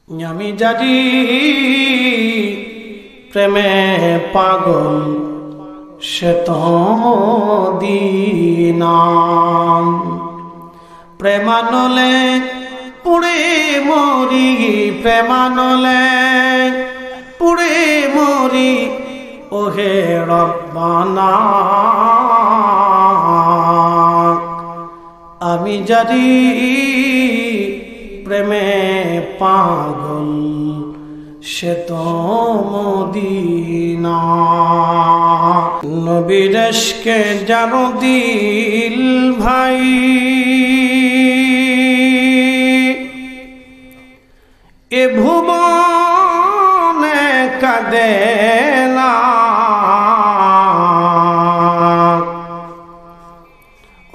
আমি জানি প্রেমে পাগল সে তো মদিনা, প্রেমানলে পুড়ে মরি, প্রেমানলে পুড়ে মরি ওহে রব্বানা। আমি জানি প্রেমে পাগল সে তো মদিনা। নবীর ইশকে যার দিল ভাই, এ ভুবনে কাঁদে না।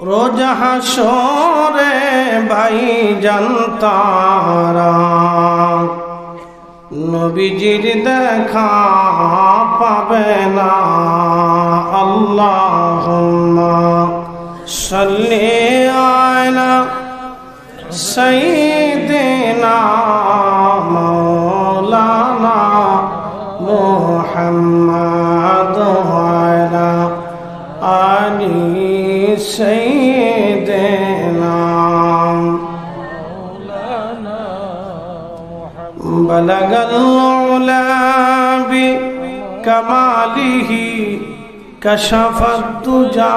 রোজ হাসরে ভাইজান তারা নবীজির দেখা পাবে না। আল্লাহুম্মা সাল্লি আলা সাইয়্যিদিনা মাওলানা মুহাম্মাদ ওয়া আলি সাইয়্যিদিনা মাওলানা মুহাম্মাদ। বালাগাল উলা বিকামালিহি কাশাফাত দুজা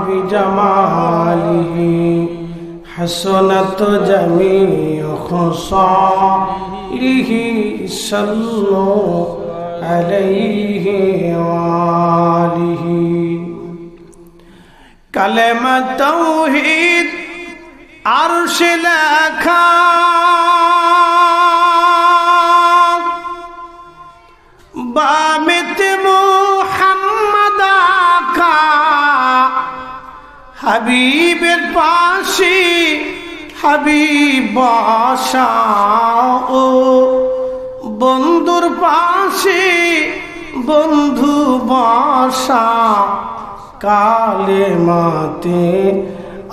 বিজামালিহি حسنت جميع خصائله صلوا عليه وآله। কালেমা তাওহীদ আরশে লেখা, বামেতে মুহাম্মদ আকা, হাবিবের পাশে হাবিব বসা, ও বন্ধুর পাশে বন্ধু বসা। কালেমাতে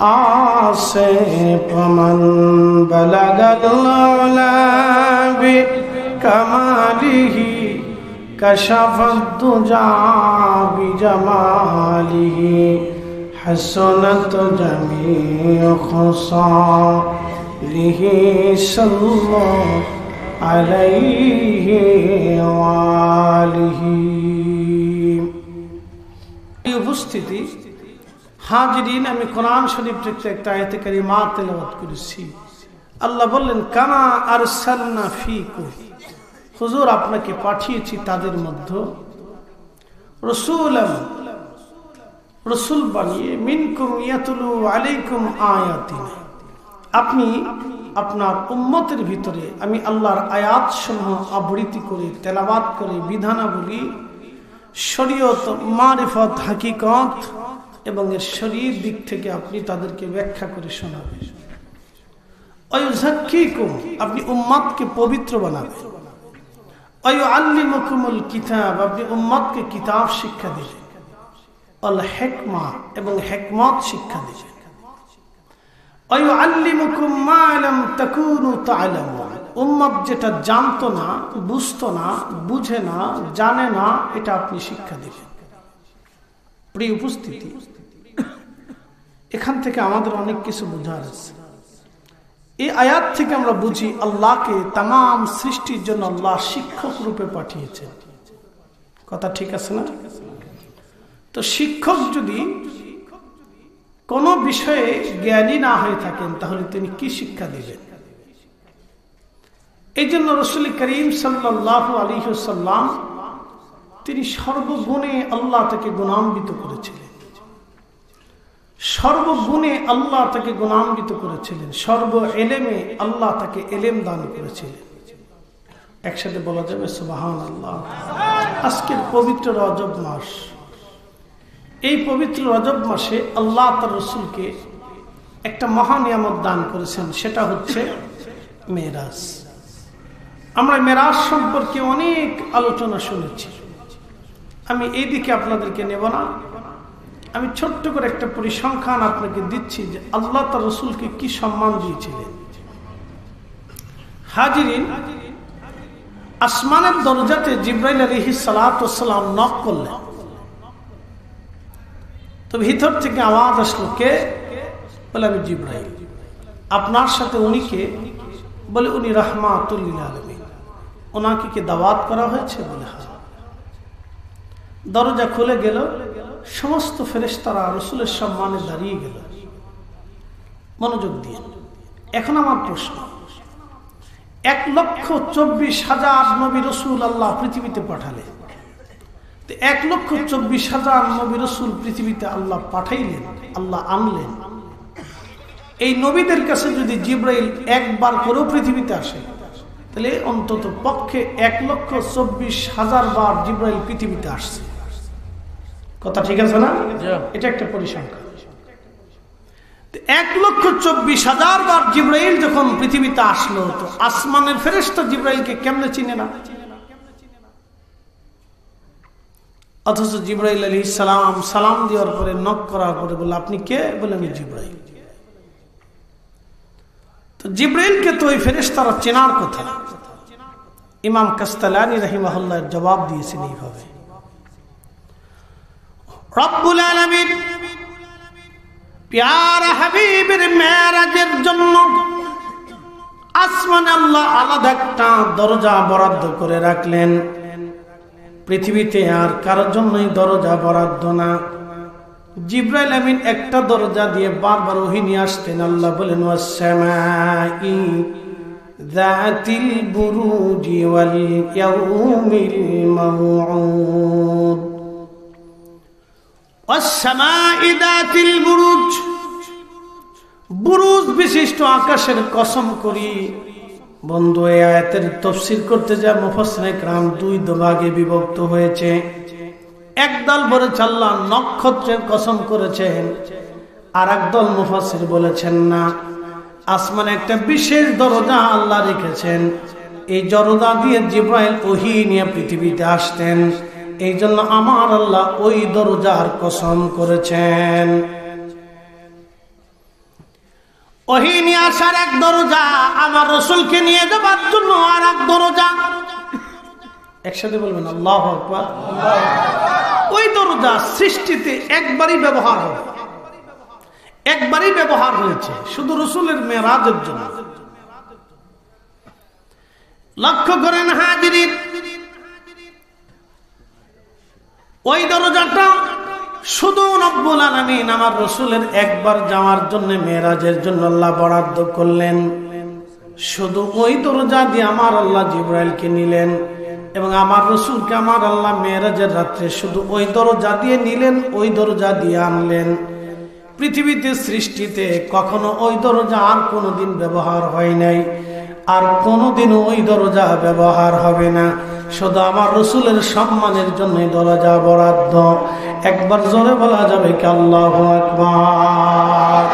আসে প্রমাণ, বালাগাল উলা বিকামালিহি কাশাফাত দুজা বিজামালিহি حسنت جميع خصاله صلى عليه وآله। উপস্থিতি হাজিরিন, আমি কোরআন শরীফ থেকে একটা আয়াতে কারিমা তেলাওয়াত করেছি। আল্লাহ বললেন কামা আরসালনা ফীকুম, হুজুর আপনাকে পাঠিয়েছি তাদের মধ্যে রাসূলান, রসুল বানিয়ে, মিনকুম ইয়াতুলু আলাইকুম আয়াতিনা, আপনি আপনার উম্মতের ভিতরে আমি আল্লাহর আয়াত সমূহ আবৃত্তি করে তেলাওয়াত করে বিধানাবলী, শরীয়ত, মারিফত, হাকিকত এবং এর শরীর দিক থেকে আপনি তাদেরকে ব্যাখ্যা করে শোনাবেন। ওয়ায়ুযাক্কিকুম, আপনি উম্মতকে পবিত্র বানাবেন। ওয়ায়ুআল্লিমুকুমুল কিতাব, আপনি উম্মতকে কিতাব শিক্ষা দিবেন। আল হিকমা, এবং হিকমত শিক্ষা দিবেন। ওয়ায়ুআল্লিমুকুম মা লাম তাকুনু তা'লামুন, উম্মত যেটা জানতো না, বুঝতো না, বুঝে না, জানে না, এটা আপনি শিক্ষা দিবেন। প্রিয় উপস্থিতি, এখান থেকে আমাদের অনেক কিছু বোঝার আছে। এই আয়াত থেকে আমরা বুঝি আল্লাহকে তামাম সৃষ্টির জন্য আল্লাহ শিক্ষক রূপে পাঠিয়েছেন। কথা ঠিক আছে না? তো শিক্ষক যদি কোনো বিষয়ে জ্ঞানী না হয়ে থাকেন তাহলে তিনি কি শিক্ষা দিবেন? এই জন্য রাসূল করিম সাল্লাল্লাহু আলাইহি ওয়াসাল্লাম তিনি সর্বগুণে আল্লাহ তাকে গুণান্বিত করেছিলেন, সর্বগুণে আল্লাহ তাকে গুণান্বিত করেছিলেন, সর্ব এলেমে আল্লাহ তাকে এলেম দান করেছিলেন। একসাথে বলা যাবে সুবহানাল্লাহ। আজকের পবিত্র রজব মাস, এই পবিত্র রজব মাসে আল্লাহ তার রসুলকে একটা মহা নিয়ামত দান করেছেন, সেটা হচ্ছে মেরাজ। আমরা মেরাজ সম্পর্কে অনেক আলোচনা শুনেছি, আমি এই দিকে আপনাদেরকে নেব না। আমি ছোট্ট করে একটা পরিসংখ্যান আপনাকে দিচ্ছি যে আল্লাহ তার রসুলকে কি সম্মান দিয়েছিলেন। হাজিরিন, আসমানের দরজাতে জিবরাইল আলাইহিস সালাতু ওয়াস সালাম নক করলেন। তো ভিতর থেকে আওয়াজ আসলো, কে? বলে আমি জিবরাইল। আপনার সাথে উনি কে? বলে উনি রাহমাতুল লিল আলামিন। ওনাকে কি দাওয়াত করা হয়েছে? বলে হ্যাঁ। দরজা খুলে গেল, সমস্ত ফেরেশতারা রাসূলের সম্মানে দাঁড়িয়ে গেল। মনোযোগ দিয়ে এখন আমার প্রশ্ন, 1,24,000 নবী রাসূল আল্লাহ পৃথিবীতে পাঠালেন। 1,24,000 নবী রাসূল পৃথিবীতে আল্লাহ পাঠাইলেন, আল্লাহ আনলেন। এই নবীদের কাছে যদি জিবরাইল একবার করেও পৃথিবীতে আসে, তাহলে অন্তত পক্ষে 1,24,000 বার জিবরাইল পৃথিবীতে আসছে। কথা ঠিক আছে না? এটা একটা পরিসংখ্যান। 1,24,000 বার জিবরাইল যখন পৃথিবীতে আসলো, তো আসমানের ফেরেশতা জিবরাইলকে কেমনে চিনে না? অথচ জিবরাইল আলাইহিস সালাম সালাম দেওয়ার পরে নক করার পরে বলে আপনি কে? বলে আমি জিবরাইল। তো জিবরাইলকে তো ওই ফেরেশতারা চেনার কথা। ইমাম কাস্তালানী রাহিমাহুল্লাহ জবাব দিয়েছেন এইভাবে, রব্বুল আলামিন প্যারা হাবিবের মেরাজের জন্য আসমানে আল্লাহ আলাদা একটা দরজা বরাদ্দ করে রাখলেন। পৃথিবীতে আর কারোর জন্যই দরজা বরাদ্দ না। জিবরাইল আমিন একটা দরজা দিয়ে বারবার ওহী নিয়ে আসতেন। আল্লাহ বলেন ওয়াস-সামাই যাতিল বুরুজি ওয়াল ইয়াউমিল মাউউদ। ওয়াস-সামাই যাতিল বুরুজ, বুরুজ বিশিষ্ট আকাশের কসম করি। বন্ধু, এই আয়াতের তাফসীর করতে যা মুফাসসিরিনে کرام দুই ভাগে বিভক্ত হয়েছে। একদল বলেছে আল্লাহ নক্ষত্রের কসম করেছেন, আর একদল মুফাসসির বলেছেন না, আসমানে একটা বিশেষ দরজা আল্লাহ রেখেছেন। এই দরজা দিয়ে জিবরাইল ওহী নিয়ে পৃথিবীতে আসতেন। এই জন্য আমার আল্লাহ ওই দরজার কসম করেছেন। ওহী নিয়ে আসার এক দরজা, আমার রাসূলকে নিয়ে যাবার জন্য আর এক দরজা। একসাথে বলবেন আল্লাহু আকবার। ওই দরজা সৃষ্টিতে একবারই ব্যবহার হবে, একবারই ব্যবহার হয়েছে শুধু রাসূলের মেরাজের জন্য। লক্ষ্য করেন হাজিরিন, ওই দরজাটা শুধু রব্বুল আলামিন আমার রাসূলের একবার যাওয়ার জন্য, মেরাজের জন্য আল্লাহ বরাদ্দ করলেন। শুধু ওই দরজা দিয়ে আমার আল্লাহ জিবরাইলকে নিলেন এবং আমার রাসূলকে আমার আল্লাহ মেরাজের রাত্রে শুধু ওই দরজা দিয়ে নিলেন, ওই দরজা দিয়ে আনলেন। পৃথিবীতে সৃষ্টিতে কখনো ওই দরজা আর কোনোদিন ব্যবহার হয় নাই, আর কোনোদিন ওই দরজা ব্যবহার হবে না। শুধু আমার রাসূলের সম্মানের জন্য দরজা বরাদ্দ। একবার জোরে বলা যাবে কি আল্লাহু আকবার।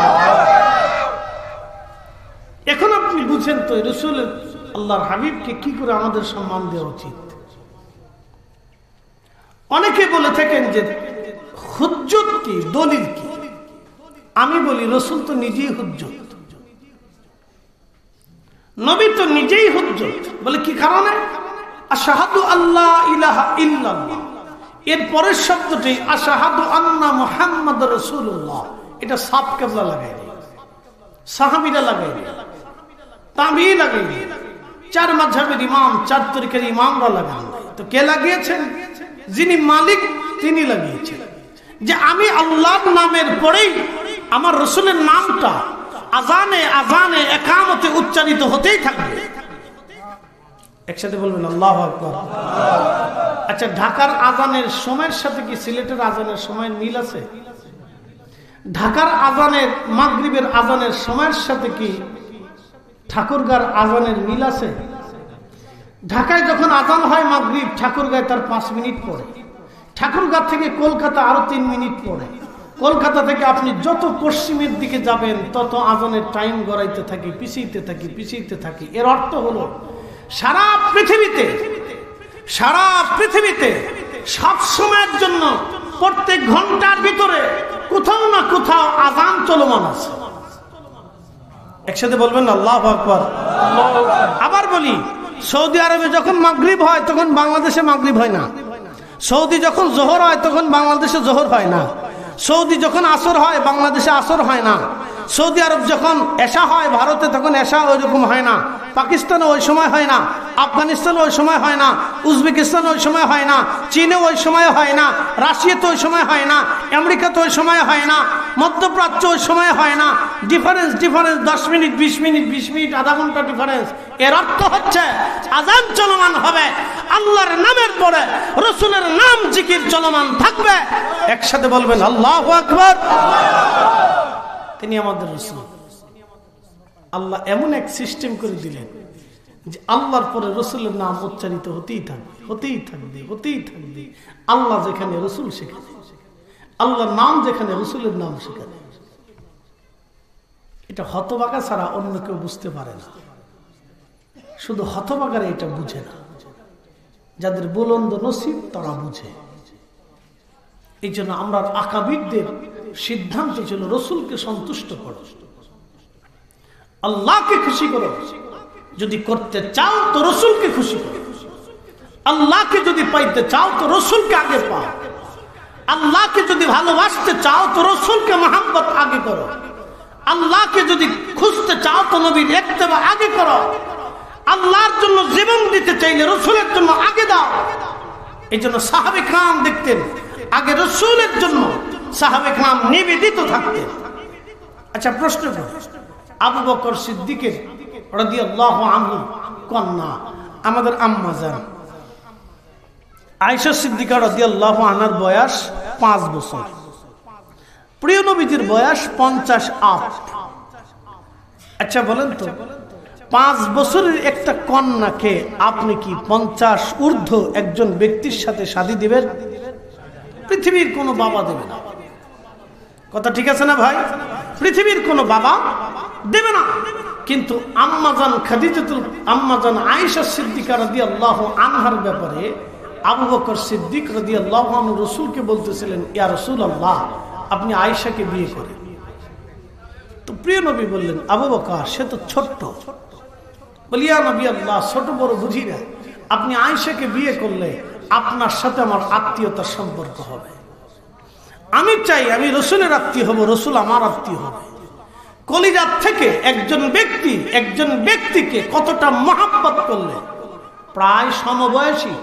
এখন আপনি বুঝেন তো রাসূলের, আল্লাহর হাবিবকে কি করে আমাদের সম্মান দেওয়া উচিত। অনেকে বলে থাকেন যে হুজ্জত কি, দলিল কি। আমি বলি রাসূল তো নিজেই হুজ্জত, নবী তো নিজেই হুজ্জত। বলে কি কারণে? আশহাদু আল্লা ইলাহা ইল্লাল্লাহ, এর পরের শব্দটি আশহাদু আন্না মুহাম্মাদুর রাসূলুল্লাহ। এটা সাফ কেবলা লাগায়নি, সাহাবীরা লাগায়নি, তাবিঈ লাগায়নি, চার মাযহাবের ইমাম, চার তরিকার ইমামরা লাগান। তো কে লাগিয়েছেন? যিনি মালিক তিনি লাগিয়েছেন। যে আমি আল্লাহর নামের পরেই আমার রাসূলের নামটা আজানে আজানে একামতে উচ্চারিত হতেই থাকবে। একসাথে বলবেন আল্লাহু আকবার। আচ্ছা, ঢাকার আজানের সময়ের সাথে কি সিলেটের আজানের সময়ের মিল আছে? ঢাকার আজানের, মাগরিবের আজানের সময়ের সাথে কি ঠাকুরগাঁর আজানের মিল আছে? ঢাকায় যখন আজান হয় মাগরিব, ঠাকুরগাঁয় তার 5 মিনিট পরে। ঠাকুরগাঁ থেকে কলকাতা আরো 3 মিনিট পরে। কলকাতা থেকে আপনি যত পশ্চিমের দিকে যাবেন তত আজানের টাইম গড়াইতে থাকি, পিছিয়ে থাকি, পিছিয়ে থাকি। এর অর্থ হলো সারা পৃথিবীতে সব সময়ের জন্য প্রত্যেক ঘন্টার ভিতরে কোথাও না কোথাও আজান চলমান আছে। একসাথে বলবেন আল্লাহু আকবার। আবার বলি, সৌদি আরবে যখন মাগরিব হয় তখন বাংলাদেশে মাগরিব হয় না। সৌদি যখন জোহর হয় তখন বাংলাদেশে জোহর হয় না। সৌদি যখন আসর হয় বাংলাদেশে আসর হয় না। সৌদি আরব যখন এশা হয় ভারতে তখন এশা ওই রকম হয় না। পাকিস্তানে ওই সময় হয় না, আফগানিস্তানে ওই সময় হয় না, উজবেকিস্তানে ওই সময় হয় না, চীনে ওই সময় হয় না, রাশিয়াতে ওই সময় হয় না, আমেরিকাতে ওই সময় হয় না, মধ্যপ্রাচ্য ওই সময় হয় না। ডিফারেন্স 10 মিনিট 20 মিনিট 20 মিনিট আধা ঘন্টা ডিফারেন্স। এর অর্থ হচ্ছে আজান চলমান হবে, আল্লাহর নামের পরে রসুলের নাম জিকির চলমান থাকবে। একসাথে বলবেন আল্লাহু আকবার। তিনি আমাদের রসুল। আল্লাহ এমন এক সিস্টেম করে দিলেন যে আল্লাহর পরে রসুলের নাম উচ্চারিত হতেই থাকবে, হতেই থাকবে, হতেই থাকবে। আল্লাহ যেখানে রসুল সেখানে, আল্লাহর নাম যেখানে রসুলের নাম সেখানে। এটা হতভাগা ছাড়া অন্য কেউ বুঝতে পারে না। শুধু হতভাগারা এটা বুঝে না, যাদের বুলন্দ নসিব তারা বুঝে। এই জন্য আমরা আকাবিরদের সিদ্ধান্ত ছিল রসুলকে সন্তুষ্ট করো, আল্লাহকে খুশি করো। যদি করতে চাও তো রসুলকে খুশি করো। আল্লাহকে যদি পাইতে চাও তো রসুলকে আগে পাও। আল্লাহকে যদি ভালোবাসতে চাও তো রসুলকে মহব্বত আগে করো। আল্লাহকে যদি খুঁজতে চাও তো নবীর ইত্তেবা আগে করো। আল্লাহর জন্য জীবন দিতে চাইলে রসুলের জন্য আগে দাও। এই জন্য সাহাবে কেরাম দেখতেন আগে রসুলের জন্য সাহাবে কেরাম নিবেদিত থাকতেন। আচ্ছা, প্রশ্ন করি, আবু বকর সিদ্দিকের রাদিয়াল্লাহু আনহু কন্যা আমাদের আম্মা জান আয়েশা সিদ্দিকা রাদিয়াল্লাহু আনহার বয়স 5 বছর, প্রিয় নবীজির বয়স 50 আপ। আচ্ছা বলেন তো, 5 বছরের একটা কন্যাকে আপনি কি 50 ঊর্ধ্ব একজন ব্যক্তির সাথে শাদী দিবেন? পৃথিবীর কোনো বাবা দেবে না। কথা ঠিক আছে না ভাই? পৃথিবীর কোনো বাবা দেবে না। কিন্তু আম্মাজান খাদিজাতুল আম্মাজান আয়েশা সিদ্দিকা রাদিয়াল্লাহু আনহার ব্যাপারে আবু বকর সিদ্দিক রাদিয়াল্লাহু আনহু রাসূলকে বলতেছিলেন, ইয়া রাসূলুল্লাহ, আপনি আয়েশাকে বিয়ে করেন। তো প্রিয় নবী বললেন, আবু বকর সে তো ছোট্ট। বলি, ইয়া নবী আল্লাহ, ছোট বড় বুঝি না, আপনি আয়েশাকে বিয়ে করলে আপনার সাথে আমার আত্মীয়তার সম্পর্ক হবে। আমি চাই আমি রসুলের আত্মীয় হব, রসুল আমার আত্মীয় হবে। কলিজার থেকে একজন ব্যক্তিকে কতটা মহব্বত করলে, প্রায় সমবয়সী।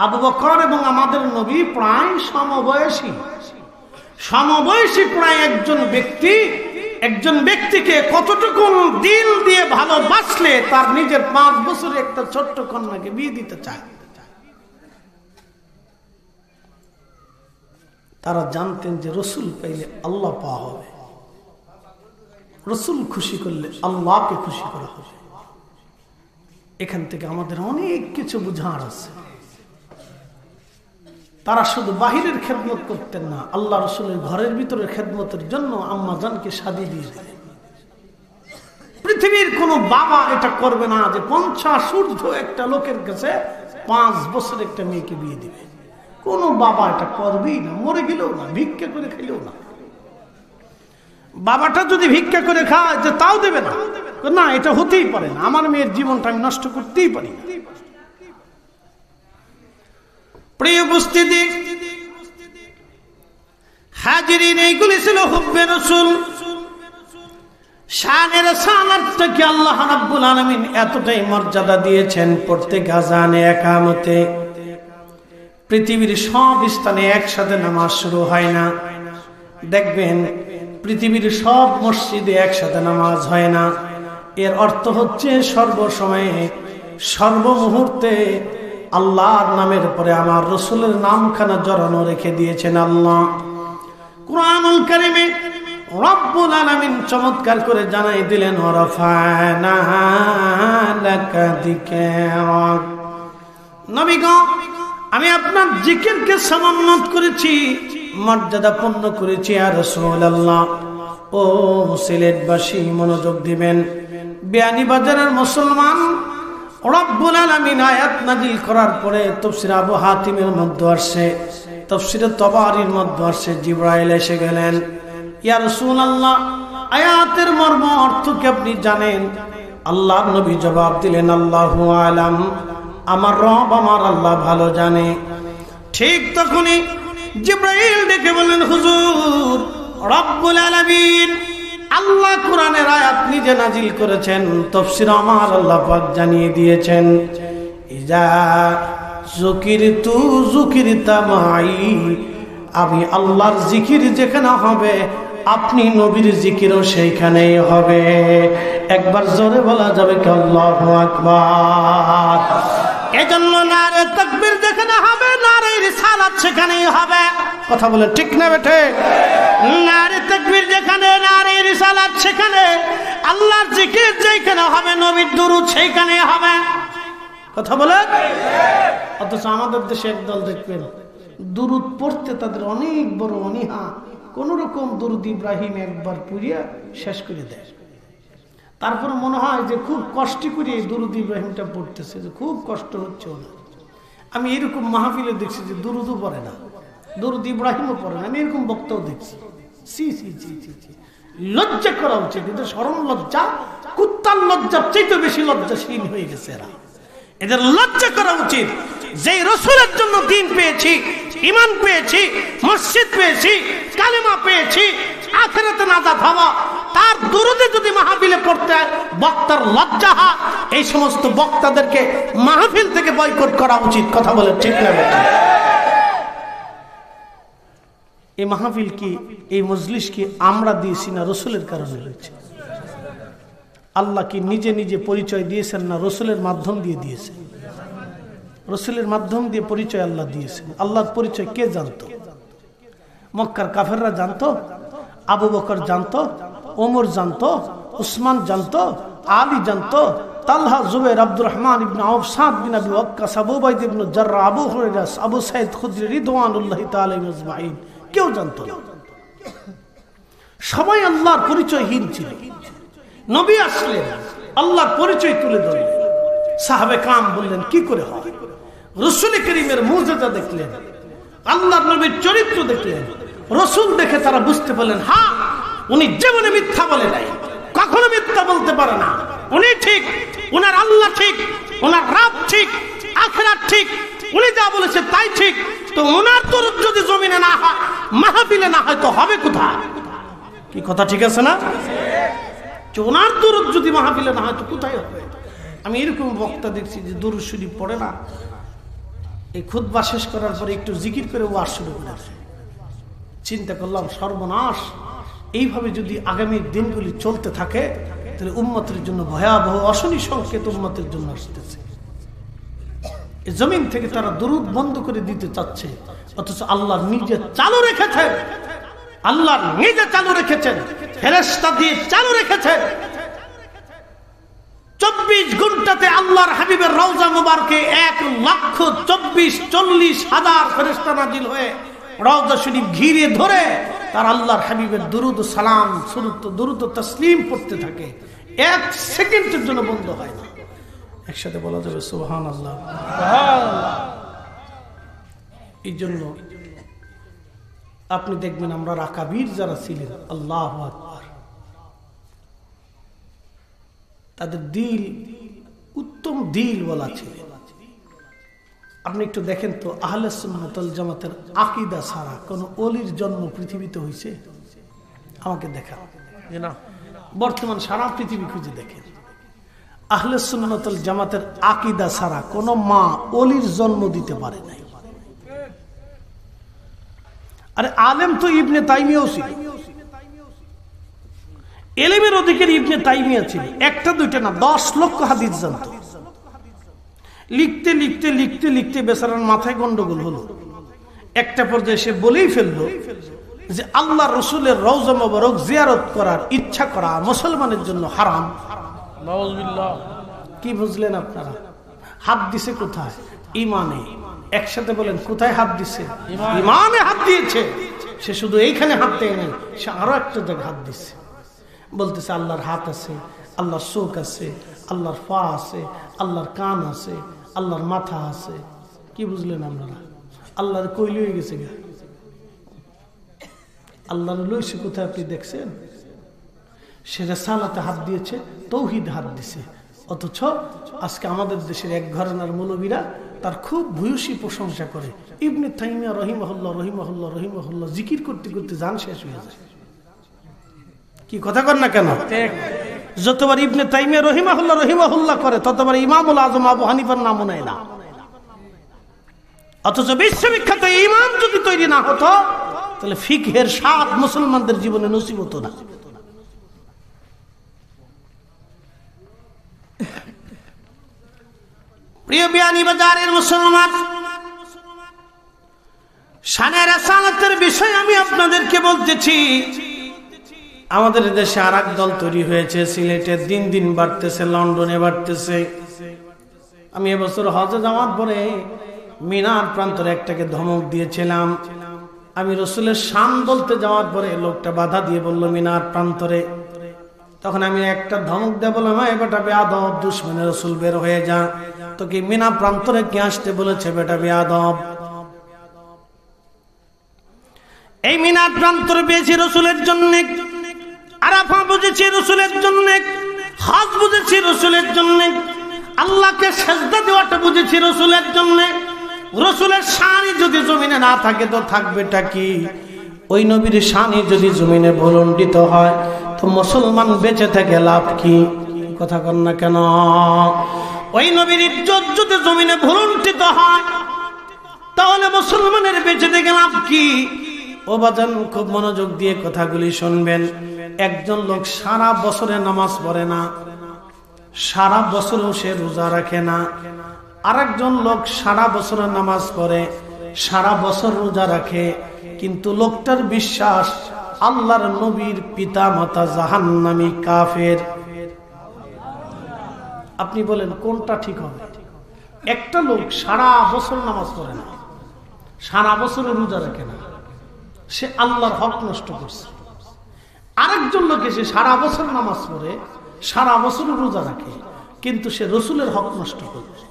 আবু বকর এবং আমাদের নবী প্রায় সমবয়সী প্রায় একজন ব্যক্তিকে কতটুকু দিল দিয়ে ভালোবাসলে তার নিজের 5 বছরের একটা ছোট্ট কন্যাকে বিয়ে দিতে চায়। তারা জানতেন যে রসুল পাইলে আল্লাহ পাওয়া হবে, রসুল খুশি করলে আল্লাহকে খুশি করা হবে। এখান থেকে আমাদের অনেক কিছু বুঝার আছে। তারা শুধু বাহিরের খেদমত করতেন না, আল্লাহ রসুলের ঘরের ভিতরের খেদমতের জন্য আম্মা জানকে শাদী দিয়ে দিলেন। পৃথিবীর কোন বাবা এটা করবে না যে 50 ঊর্ধ্ব একটা লোকের কাছে 5 বছর একটা মেয়েকে বিয়ে দিবে। কোন বাবা এটা করবেই না, মরে গেলেও না, ভিক্ষা করে খেলেও না। বাবাটা যদি ভিক্ষা করে খায় যে তাও দেবে না, না এটা হতেই পারে না, আমার মেয়ের জীবনটা আমি নষ্ট করতেই পারি না। প্রিয় উপস্থিতি, হাজিরিন, এইগুলি ছিল হুব্বে রাসূল। শানের সালাতটাকে আল্লাহ রাব্বুল আলামিন এতটাই মর্যাদা দিয়েছেন, প্রত্যেক আযানে ইকামতে পৃথিবীর সব স্থানে একসাথে নামাজ শুরু হয় না। দেখবেন পৃথিবীর সব মসজিদে একসাথে নামাজ হয় না। এর অর্থ হচ্ছে সর্বসময়ে সর্বমুহূর্তে আল্লাহর নামের পরে আমার রসুলের নামখানা জড়ানো রেখে দিয়েছেন আল্লাহ। কুরআনুল কারীমে রব্বুল আলামিন চমৎকার করে জানাই দিলেন, ওয়ারাফা'না লাকা যিকরাক। নবী গো, আমি আপনার জিকিরকে সমুন্নত করেছি, মর্যাদাপূর্ণ করেছি। ইয়া রাসূলুল্লাহ, ও সিলেটবাসী মনোযোগ দিবেন। বিয়ানীবাজারের মুসলমান, রব্বুল আলামিন আয়াত নাযিল করার পরে তাফসীর আবু হাতিমের মধ্যে আসছে, তাফসীর তাবারীর মধ্যে আসছে, জিবরাইল এসে গেলেন, ইয়া রাসূলুল্লাহ, আয়াতের মর্ম অর্থ কি আপনি জানেন? আল্লাহ নবী জবাব দিলেন আল্লাহু আলাম, আমার রব আমার আল্লাহ ভালো জানে। ঠিক তখনই জিবরাইল ডেকে বললেন, হুজুর, রব্বুল আলামিন আল্লাহ কোরআনের আয়াত নিজে নাজিল করেছেন, তাফসীর আমার আল্লাহ পাক জানিয়ে দিয়েছেন, ইজা যুকিরতু যুকিরতা মাই, আমি আল্লাহর জিকির যেখানে হবে আপনি নবীর জিকিরও সেইখানেই হবে। একবার জোরে বলা যাবে কি আল্লাহু আকবার? এজন্য নারে তাকবীর যেখানে হবে নারে রিসালাত সেখানেই হবে। কথা বলে ঠিক না বেঠে? নারে তাকবীর যেখানে নারে রিসালাত সেখানে, আল্লাহর জিকির যেখানে হবে নবীর দুরূদ সেইখানেই হবে। কথা বলে। অথচ আমাদের দেশে একদল দেখবেন দুরূদ পড়তে তাদের অনেক বড় অনীহা, কোন রকম দুরূদ ইব্রাহিম একবার পড়িয়া শেষ করে দেয়। তারপর মনে হয় যে খুব কষ্ট করে দুরূদ ইব্রাহিমটা পড়তেছে, যে খুব কষ্ট হচ্ছে ওনার। আমি এরকম মাহফিলে দেখছি যে দুরূদও পড়ে না, দুরূদ ইব্রাহিমও পড়ে না। আমি এরকম বক্তাও দেখছি। সি সি সি সি সি, লজ্জা করা উচিত। এদের শরম লজ্জা কুত্তার লজ্জার চাইতে বেশি লজ্জাশীল হয়ে গেছে এরা। এদের লজ্জা করা উচিত। যে রাসূলের জন্য দ্বীন পেয়েছি, ঈমান পেয়েছি, মসজিদ পেয়েছি, কালেমা পেয়েছি, আখিরাতে নাজাত হওয়া, তার দুরূদে যদি মাহফিলে পড়তে হয় বক্তার লজ্জা হয়। এই সমস্ত বক্তাদেরকে মাহফিল থেকে বয়কট করা উচিত। কথা বলে ঠিক না? এই মাহফিল কি, এই মজলিস কি আমরা দিয়েছি না রাসূলের কারণে হয়েছে? আল্লাহ কি নিজে নিজে পরিচয় দিয়েছেন না রাসূলের মাধ্যম দিয়ে দিয়েছেন? রাসূলের মাধ্যম দিয়ে পরিচয় আল্লাহ দিয়েছেন। আল্লাহর পরিচয় কে জানতো? মক্কার কাফেররা জানতো, আবু বকর জানতো, ওমর জানতো, উসমান জানতো, আলী জানতো, তালহা, জুবাইর, আব্দুর রহমান ইবনে আউফ, সাদ বিন আবি ওয়াক্কাস, আবু উবাইদা ইবনে জাররাহ, আবু হুরায়রা, আবু সাঈদ খুদরি রিদওয়ানুল্লাহি তাআলা আজমাইন কেউ জানতো না। সবাই আল্লাহর পরিচয়হীন ছিল। নবী আসলেন, আল্লাহর পরিচয় তুলে ধরলেন। সাহাবে কাম বললেন কি করে হয়? রাসূল করিমের মুজিজা দেখলেন, আল্লাহর নবীর চরিত্র দেখলেন। রাসূল দেখে তারা বুঝতে পারলেন, হ্যাঁ উনি জীবনে মিথ্যা বলে নাই, কখনো মিথ্যা বলতে পারে না। উনি ঠিক, উনার আল্লাহ ঠিক, উনার রব ঠিক, আখিরাত ঠিক, উনি যা বলেছে তাই ঠিক। তো উনার দরুদ যদি জমিনে না হয়, মাহফিলে না হয়, তো হবে কোথায়? কি কথা ঠিক আছে না? ওনার দরুদ যদি মাহফিলে না হয় তো কোথায় হবে? আমি এরকম বক্তা দেখছি যে দরুদ শরীফ পড়ে না, এই খুতবা শেষ করার পরে একটু জিকির করে ওয়াজ শুরু করেছে। চিন্তা করলাম সর্বনাশ, এইভাবে যদি আগামী দিনগুলি চলতে থাকে তাহলে উম্মতের জন্য ভয়াবহ অশনি সংকেত উম্মতের জন্য আসতেছে। এই জমিন থেকে তারা দরুদ বন্ধ করে দিতে চাচ্ছে, অথচ আল্লাহ নিজে চালু রেখেছেন। আল্লাহ নিজে চালু রেখেছেন, ফেরেশতা দিয়ে চালু রেখেছেন। 24 ঘন্টাতে আল্লাহর হাবিবের রওজা মুবারকে 1,24,40,000 ফেরেশতা নাজিল হয়ে রওজা শরীফ ঘিরে ধরে তার আল্লাহর হাবিবের দুরূদ ও সালাম, দুরূদ ও তাসলিম পড়তে থাকে। 1 সেকেন্ডের জন্য বন্ধ হয় না। একসাথে বলা যাবে সুবহানাল্লাহ। এই জন্য আপনি দেখবেন আমরা রাকাবীর যারা ছিলেন, আল্লাহু আকবার, তাদের দিল উত্তম দিল বলা ছিল। আপনি একটু দেখেন তো, আহলে সুন্নাত ওয়াল জামাতের আকীদা ছাড়া কোন ওলির জন্ম পৃথিবীতে হয়েছে? আমাকে দেখান। বর্তমান সারা পৃথিবী খুঁজে দেখেন, আহলে সুন্নাত ওয়াল জামাতের আকীদা ছাড়া কোন মা ওলির জন্ম দিতে পারে নাই। আরে আলেম তো ইবনে তাইমিয়াও ছিল, এলেমের অধিকারী ইবনে তাইমিয়া ছিল। একটা দুইটা না, 10 লক্ষ হাদিস জানতো। লিখতে লিখতে লিখতে লিখতে বেচারার মাথায় গন্ডগোল হলো। একটা পর্যায়ে সে বলেই ফেললো যে আল্লাহ রসুলের রওজা মোবারক জিয়ারত করার ইচ্ছা করা মুসলমানের জন্য হারাম। কি বুঝলেন আপনারা? হাত দিছে কোথায়? ইমানে। একসাথে বলেন, কোথায় হাত দিছে? ইমানে হাত দিয়েছে। সে শুধু এইখানে হাত দেয় নাই, সে আরো একটা জায়গায় হাত দিচ্ছে। বলতেছে আল্লাহর হাত আছে, আল্লাহর চোখ আছে, আল্লাহর পা আছে, আল্লাহর কান আছে, আল্লাহর মাথা আছে। কি বুঝলেন আপনারা? আল্লাহর কই লয়ে গেছে গা? আল্লাহর লইছে কোথায় আপনি দেখছেন? সে রিসালাতে হাত দিয়েছে, তৌহিদ হাত দিছে, অথচ আজকে আমাদের দেশের এক ঘরানার মৌলবীরা তার খুব ভূয়সী প্রশংসা করে। ইবনে তাইমিয়া রহিমাহুল্লাহ রহিমাহুল্লাহ রহিমাহুল্লাহ জিকির করতে করতে জান শেষ হয়ে যায়। কি কথা কর না কেন? যতবার ইবনে তাইমিয়া রহিমাহুল্লাহ রহিমাহুল্লাহ করে ততবার ইমামুল আজম আবু হানিফার নাম নেয় না। অথচ বিশ্ববিখ্যাত ইমাম যদি তৈরি না হতো তাহলে ফিকহের স্বাদ মুসলমানদের জীবনে নসিব হতো না। প্রিয় বিয়ানীবাজারের মুসলমান, শানে রাসালাতের বিষয় আমি আপনাদেরকে বলতেছি। আমাদের দেশে আর এক দল তৈরি হয়েছে, সিলেটে দিন দিন বাড়তেছে, লন্ডনে বাড়তেছে। আমি এবছর হজে যাওয়ার পরে মিনার প্রান্তরে একটাকে ধমক দিয়েছিলাম। আমি রসুলের শান বলতে যাওয়ার পরে লোকটা বাধা দিয়ে বলল মিনার প্রান্তরে। তখন আমি একটা ধমক দিয়ে বললাম, বেটা বেয়াদব, দুশমনে রসুল বের হয়ে যা, তোকে মিনা প্রান্তরে কে আসতে বলেছে বেটা বেয়াদব। এই মিনার প্রান্তরে পেয়েছি রসুলের জন্য, আরাফা বুঝেছি রসুলের জন্য, হজ বুঝেছি রসুলের জন্য, আল্লাহকে সেজদা দেওয়াটা বুঝেছি রসুলের জন্য। রসুলের শানি যদি জমিনে না থাকে তো থাকবেটা কি? ওই নবীর শানি যদি জমিনে ভুলণ্ডিত হয় তো মুসলমান বেঁচে থেকে লাভ কি? কথা কন না কেন? ওই নবীর ইজ্জত যদি জমিনে ভুলণ্ডিত হয় তাহলে মুসলমানের বেঁচে থেকে লাভ কি? ও বাজান, খুব মনোযোগ দিয়ে কথাগুলি শুনবেন। একজন লোক সারা বছরে নামাজ পড়ে না, সারা বছরও সে রোজা রাখে না। আরেকজন লোক সারা বছর নামাজ পড়ে, সারা বছর রোজা রাখে, কিন্তু লোকটার বিশ্বাস আল্লাহর নবীর পিতা মাতা জাহান্নামী কাফের। আপনি বলেন কোনটা ঠিক হবে? একটা লোক সারা বছর নামাজ পড়ে না, সারা বছর রোজা রাখে না, সে আল্লাহর হক নষ্ট করছে। আরেকজন লোক এসে সারা বছর নামাজ পড়ে, সারা বছর রোজা রাখে, কিন্তু সে রসুলের হক নষ্ট করছে।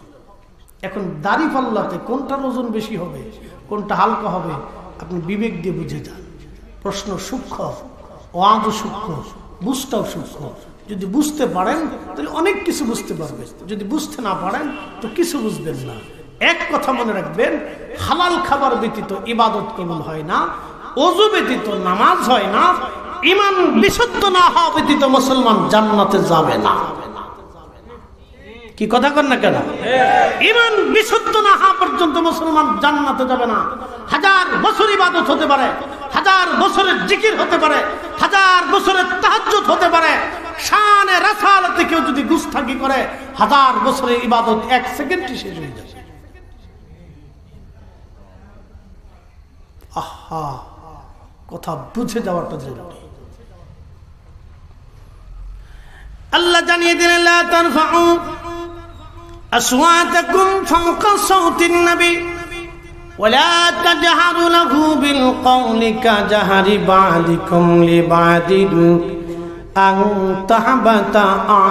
এখন দাড়ি পাল্লাতে কোনটার ওজন বেশি হবে, কোনটা হালকা হবে, আপনি বিবেক দিয়ে বুঝে যান। প্রশ্ন সূক্ষ্ম, ওয়াজও সূক্ষ্ম, বুঝটাও সূক্ষ্ম। যদি বুঝতে পারেন তাহলে অনেক কিছু বুঝতে পারবেন, যদি বুঝতে না পারেন তো কিছু বুঝবেন না। এক কথা মনে রাখবেন, হালাল খাবার ব্যতীত ইবাদত কবুল হয় না, ওযু ব্যতীত নামাজ হয় না, ঈমান বিশুদ্ধ না হওয়া ব্যতীত মুসলমান জান্নাতে যাবে না। কি কথা কন না কেন? ঈমান বিশুদ্ধ না হওয়া পর্যন্ত মুসলমান জান্নাতে যাবে না। হাজার বছর ইবাদত হতে পারে, হাজার বছরের জিকির হতে পারে, হাজার বছরের তাহাজ্জুদ হতে পারে, শানে রাসালাতে কেউ যদি গুস্তাখি করে হাজার বছরের ইবাদত এক সেকেন্ডে শেষ হয়ে যাবে। আহা, কথা বুঝে যাওয়াটা জরুরি। আল্লাহ জানিয়ে দিলেন, লা তারফাউ আসওয়াতাকুম ফাওকা সাওতিন নবী ওয়ালা তাজহারু লাহু বিল কওলি কাজাহরি বা'দিকুম লিবা'দিন আন তাহবাতা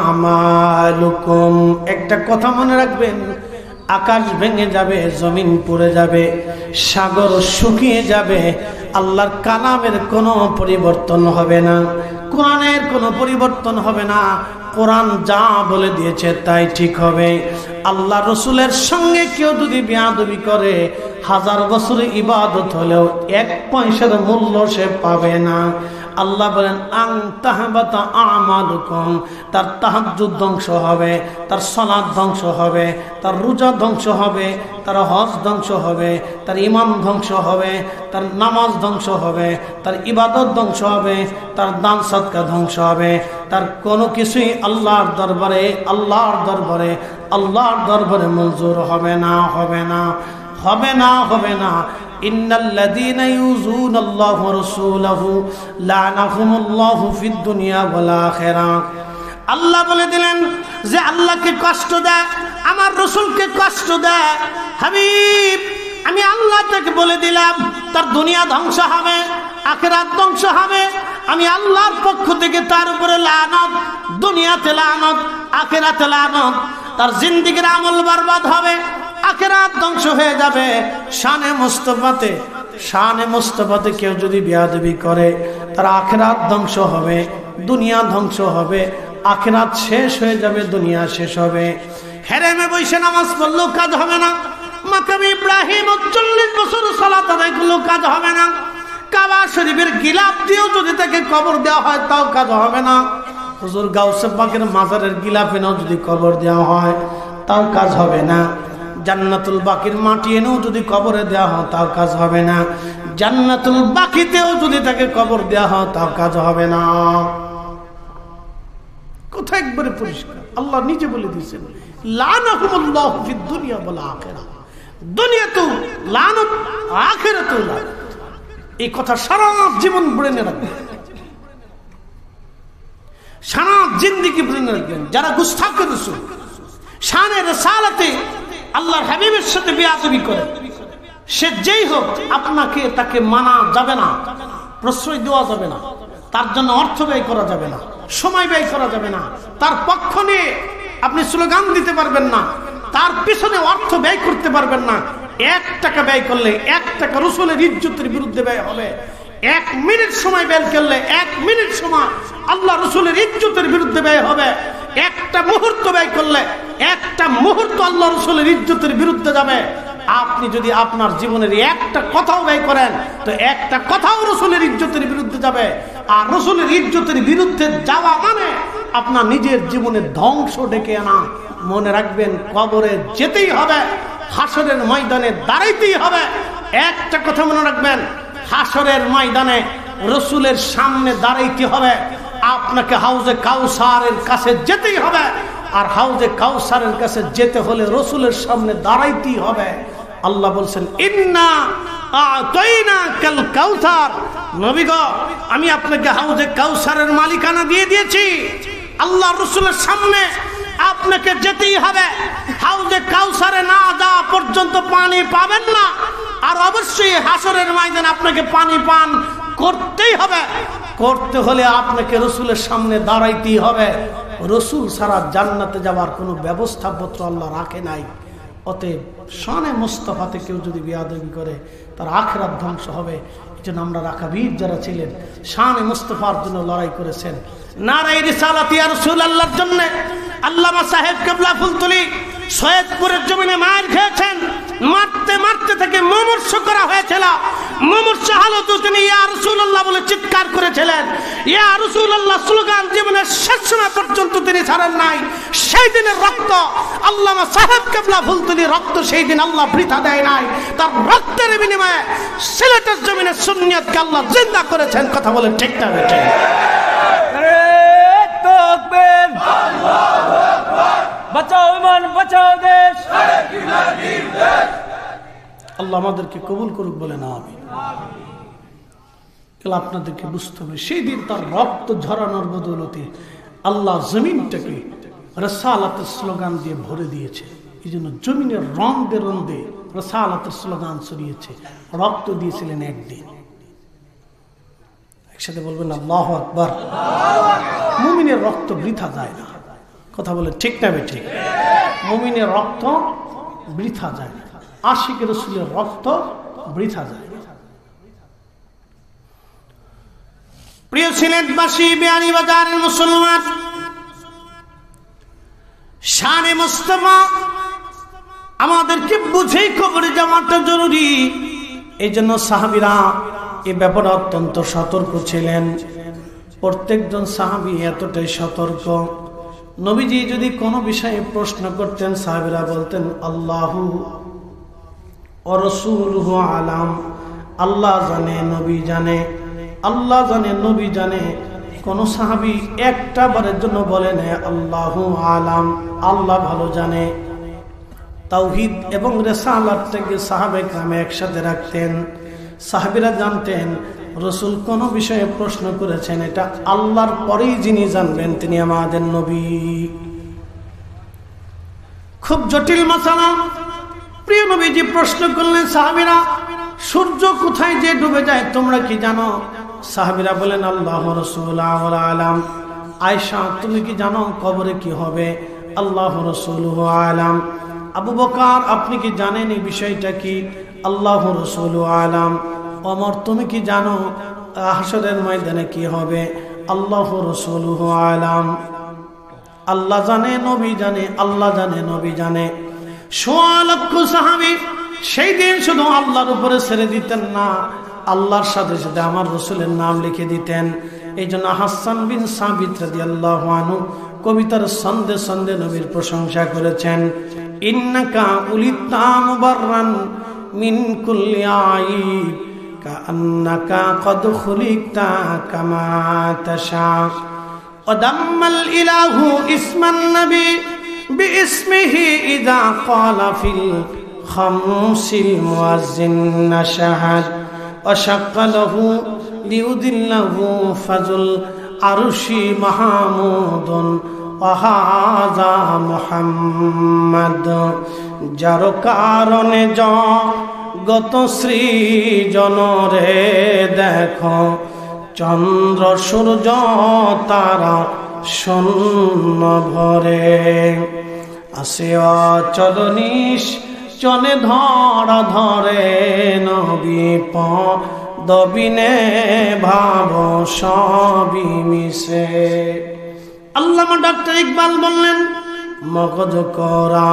আমালুকুম। একটা কথা মনে রাখবেন, আকাশ ভেঙে যাবে, জমিন পড়ে যাবে, সাগর শুকিয়ে যাবে, আল্লাহর কালামের কোনো পরিবর্তন হবে না, কোরআনের কোনো পরিবর্তন হবে না। কোরআন যা বলে দিয়েছে তাই ঠিক হবে। আল্লাহ রসুলের সঙ্গে কেউ যদি বেয়াদবি করে হাজার বছরের ইবাদত হলেও এক পয়সার মূল্য সে পাবে না। আল্লাহ বলেন, আং তাহবাতা আমালুকুম, তার তাহাজ্জুদ ধ্বংস হবে, তার সালাত ধ্বংস হবে, তার রোজা ধ্বংস হবে, তার হজ ধ্বংস হবে, তার ঈমান ধ্বংস হবে, তার নামাজ ধ্বংস হবে, তার ইবাদত ধ্বংস হবে, তার দান সদকা ধ্বংস হবে, তার কোনো কিছুই আল্লাহর দরবারে আল্লাহর দরবারে আল্লাহর দরবারে মঞ্জুর হবে না, হবে না, হবে না, হবে না। ইন্নাল্লাযীনা ইউযুনাল্লাহু ওয়া রাসূলাহু লা'নাহুমুল্লাহু ফিদ দুনিয়া ওয়াল আখিরাহ। আল্লাহ বলে দিলেন যে আল্লাহকে কষ্ট দেয়, আমার রাসূলকে কষ্ট দেয়, হাবিব আমি আল্লাহ তাকে বলে দিলাম তার দুনিয়া ধ্বংস হবে, আখিরাত ধ্বংস হবে। আমি আল্লাহর পক্ষ থেকে তার উপরে লানত, দুনিয়াতে লানত, আখিরাতে লানত, তার জিন্দেগির আমল বরবাদ হবে, আখিরাত ধ্বংস হয়ে যাবে। শানে মুস্তাফাতে কেউ যদি বেয়াদবি করে তার আখিরাত ধ্বংস হবে, দুনিয়া ধ্বংস হবে, আখিরাত শেষ হয়ে যাবে, দুনিয়া শেষ হবে। হেরেমে বসে নামাজ পড়লেও কাজ হবে না। মাকাম ইব্রাহিম 40 বছর সালাত আদায় করলেও কাজ হবে না। কাবা শরীফের গিলাফ দিয়েও যদি তাকে কবর দেওয়া হয় তাও কাজ হবে না। হুজুর গাউসে পাকের মাজারের গিলাফ এনেও যদি কবর দেওয়া হয় তাও কাজ হবে না। জান্নাতুল বাকির মাটি এনেও যদি কবরে দেওয়া হয় তাও কাজ হবে না। জান্নাতুল বাকিতেও যদি তাকে কবর দেওয়া হয় তাও কাজ হবে না। কোথায় একবারে পরিষ্কার, আল্লাহ নিজে বলে দিয়েছেন লানাহুমুল্লাহু ফিদ দুনিয়া ওয়াল আখিরাহ, দুনিয়াতেও লানত, আখিরাতেও লানত। এই কথা সারা জীবন ব্রেনে রাখবেন, সারা জিন্দেগি ব্রেনে রাখবেন। যারা গুস্তাখ রাসূল, শানে রিসালাতে আল্লাহর হাবিবের সাথে বেয়াদবি করে, সে যেই হোক, আপনাকে তাকে মানা যাবে না, প্রশ্রয় দেওয়া যাবে না, তার জন্য অর্থ ব্যয় করা যাবে না, সময় ব্যয় করা যাবে না, তার পক্ষ নিয়ে আপনি স্লোগান দিতে পারবেন না, তার পিছনে অর্থ ব্যয় করতে পারবেন না। 1 টাকা ব্যয় করলে 1 টাকা রাসূলের ইজ্জতের বিরুদ্ধে ব্যয় হবে। 1 মিনিট সময় ব্যয় করলে 1 মিনিট সময় আল্লাহ রাসূলের ইজ্জতের বিরুদ্ধে ব্যয় হবে। একটা মুহূর্ত ব্যয় করলে 1টা মুহূর্ত আল্লাহ রাসূলের ইজ্জতের বিরুদ্ধে যাবে। আপনি যদি আপনার জীবনের 1টা কথাও ব্যয় করেন তো 1টা কথাও রাসূলের ইজ্জতের বিরুদ্ধে যাবে। আর রাসূলের ইজ্জতের বিরুদ্ধে যাওয়া মানে আপনার নিজের জীবনের ধ্বংস ডেকে আনা। মনে রাখবেন, কবরে যেতেই হবে, হাসরের ময়দানে দাঁড়াইতেই হবে। একটা কথা মনে রাখবেন, হাসরের ময়দানে রাসূলের সামনে দাঁড়াইতে হবে। আপনাকে হাউজে কাউসারের কাছে যেতেই হবে, আর হাউজে কাউসারের কাছে যেতে হলে রাসূলের সামনে দাঁড়াইতেই হবে। আল্লাহ বলছেন ইন্না আ'তাইনাকাল কাউসার, নবী গো আমি আপনাকে হাউজে কাউসারের মালিকানা দিয়ে দিয়েছি। আল্লাহ রাসূলের সামনে আপনাকে যেতেই হবে। হাউজে কাউসারে না যাওয়া পর্যন্ত পানি পাবেন না। আর অবশ্যই হাসরের ময়দানে আপনাকে পানি পান করতেই হবে। করতে হলে আপনাকে রাসূলের সামনে দাঁড়াইতেই হবে। রাসূল ছাড়া জান্নাতে যাওয়ার কোনো ব্যবস্থাপত্র আল্লাহ রাখে নাই। অতএব শানে মুস্তাফাতে কেউ যদি বেয়াদবি করে তার আখিরাত ধ্বংস হবে। এজন্য আমরা রাকাবীর যারা ছিলেন শানে মুস্তাফার জন্য লড়াই করেছেন। নারায়ে রিসালাত ইয়া রাসূলুল্লাহর জন্য আল্লামা সাহেব কেবলা ফুলতলি সৈয়দপুরের জমিনে মার খেয়েছেন। মারতে মারতে থেকে মুমূর্ষ করা হয়েছিল। মুমূর্ষ হালতে তিনি ইয়া রাসূলুল্লাহ বলে চিৎকার করেছিলেন। ইয়া রাসূলুল্লাহ স্লোগান জীবনের শেষ সময় পর্যন্ত তিনি ছাড়েন নাই। সেই দিনের রক্ত আল্লামা সাহেব কেবলা ফুলতলি রক্ত সেই দিন আল্লাহ বৃথা দেয় নাই। তার রক্তের বিনিময়ে সিলেটের জমিনে সুন্নিয়তকে আল্লাহ জিন্দা করেছেন। কথা বলেন ঠিক না বেঠিক? বাঁচাও ইমান, বাঁচাও দেশ। আল্লাহ আমাদেরকে কবুল করুক বলে না আমিন। আপনাদেরকে বুঝতে হবে সেই দিন তার রক্ত ঝরানোর বদৌলতে আল্লাহ জমিনটাকে রিসালাতের স্লোগান দিয়ে ভরে দিয়েছে। এই জন্য জমিনের রন্দে রন্দে রিসালাতের স্লোগান ছড়িয়েছে। রক্ত দিয়েছিলেন একদিন। একসাথে বলবেন আল্লাহু আকবার। মুমিনের রক্ত বৃথা যায় না। কথা বলে ঠিক না বেঠিক? মুমিনের রক্ত বৃথা যায় না। আশিকের রাসূলের রক্ত বৃথা যায় না। প্রিয় সিলেটবাসী, বিয়ানীবাজারের মুসলমান, শানে মুস্তাফা আমাদেরকে বুঝেই কবরে যাওয়াটা জরুরি। এই জন্য সাহাবীরা এ ব্যাপারে অত্যন্ত সতর্ক ছিলেন। প্রত্যেকজন সাহাবী এতটাই সতর্ক, নবীজি যদি কোনো বিষয়ে প্রশ্ন করতেন সাহাবীরা বলতেন আল্লাহু ওয়া রাসূলুহু আলাম, আল্লাহ জানে, নবী জানে, আল্লাহ জানে, নবী জানে। কোন সাহাবী একটা বারের জন্য বলে না আল্লাহু আলাম, আল্লাহ ভালো জানে। তাওহীদ এবং রিসালাতটাকে সাহাবায়ে কেরাম একসাথে রাখতেন। সাহাবীরা জানতেন রাসূল কোন বিষয়ে প্রশ্ন করেছেন এটা আল্লাহর পরেই যিনি জানবেন তিনি আমাদের নবী। খুব জটিল মাসালা। প্রিয় নবীজি প্রশ্ন করলেন সাহাবীরা, সূর্য কোথায় যে ডুবে যায় তোমরা কি জানো? সাহাবীরা বলেন আল্লাহ রাসূল আলাম। আয়েশা তুমি কি জানো কবরে কি হবে? আল্লাহ রাসূলুহু আলাম। আবু বকর আপনি কি জানেন এই বিষয়টা কি? আল্লাহ রাসূলুহু আলাম। ওমর তুমি কি জানো হাসরের ময়দানে কি হবে? আল্লাহ রাসূলুহু আলাম। আল্লাহ জানে, নবী জানে, আল্লাহ জানে, নবী জানে। ১৬ লক্ষ সাহাবী সেই দিন শুধু আল্লাহর উপরে ছেড়ে দিতেন না, আল্লাহর সাথে সাথে আমার রসুলের নাম লিখে দিতেন। এই জন্য হাসান বিন সাবিত রাদিয়াল্লাহু আনহু কবিতার ছন্দে ছন্দে নবীর প্রশংসা করেছেন। ইন্নাকা উলিতা মুবাররান মিন কুল্লি আইব কাআন্নাকা কদ খুলিকতা কামা তাশা। ওয়াদাম্মাল ইলাহু ইসমান নবী বিইসমিহি ইযা ক্বালা ফিল খামসিল মুয়াজ্জিন নাশাহাদ ওয়াশাক্কা লাহু লিউদিল্লাহু ফাজুল আরশি মাহমুদুন ওয়াহাযা মুহাম্মদ। যার কারণে জগত সৃজন রে দেখো, চন্দ্র সূর্য তারা শূন্য ভরে। আসে অচল নিশ্চলে ধরা ধরে নবী পদবিনে ভাব সবই মিশে। আল্লামা ডক্টর ইকবাল বললেন, মগজ করা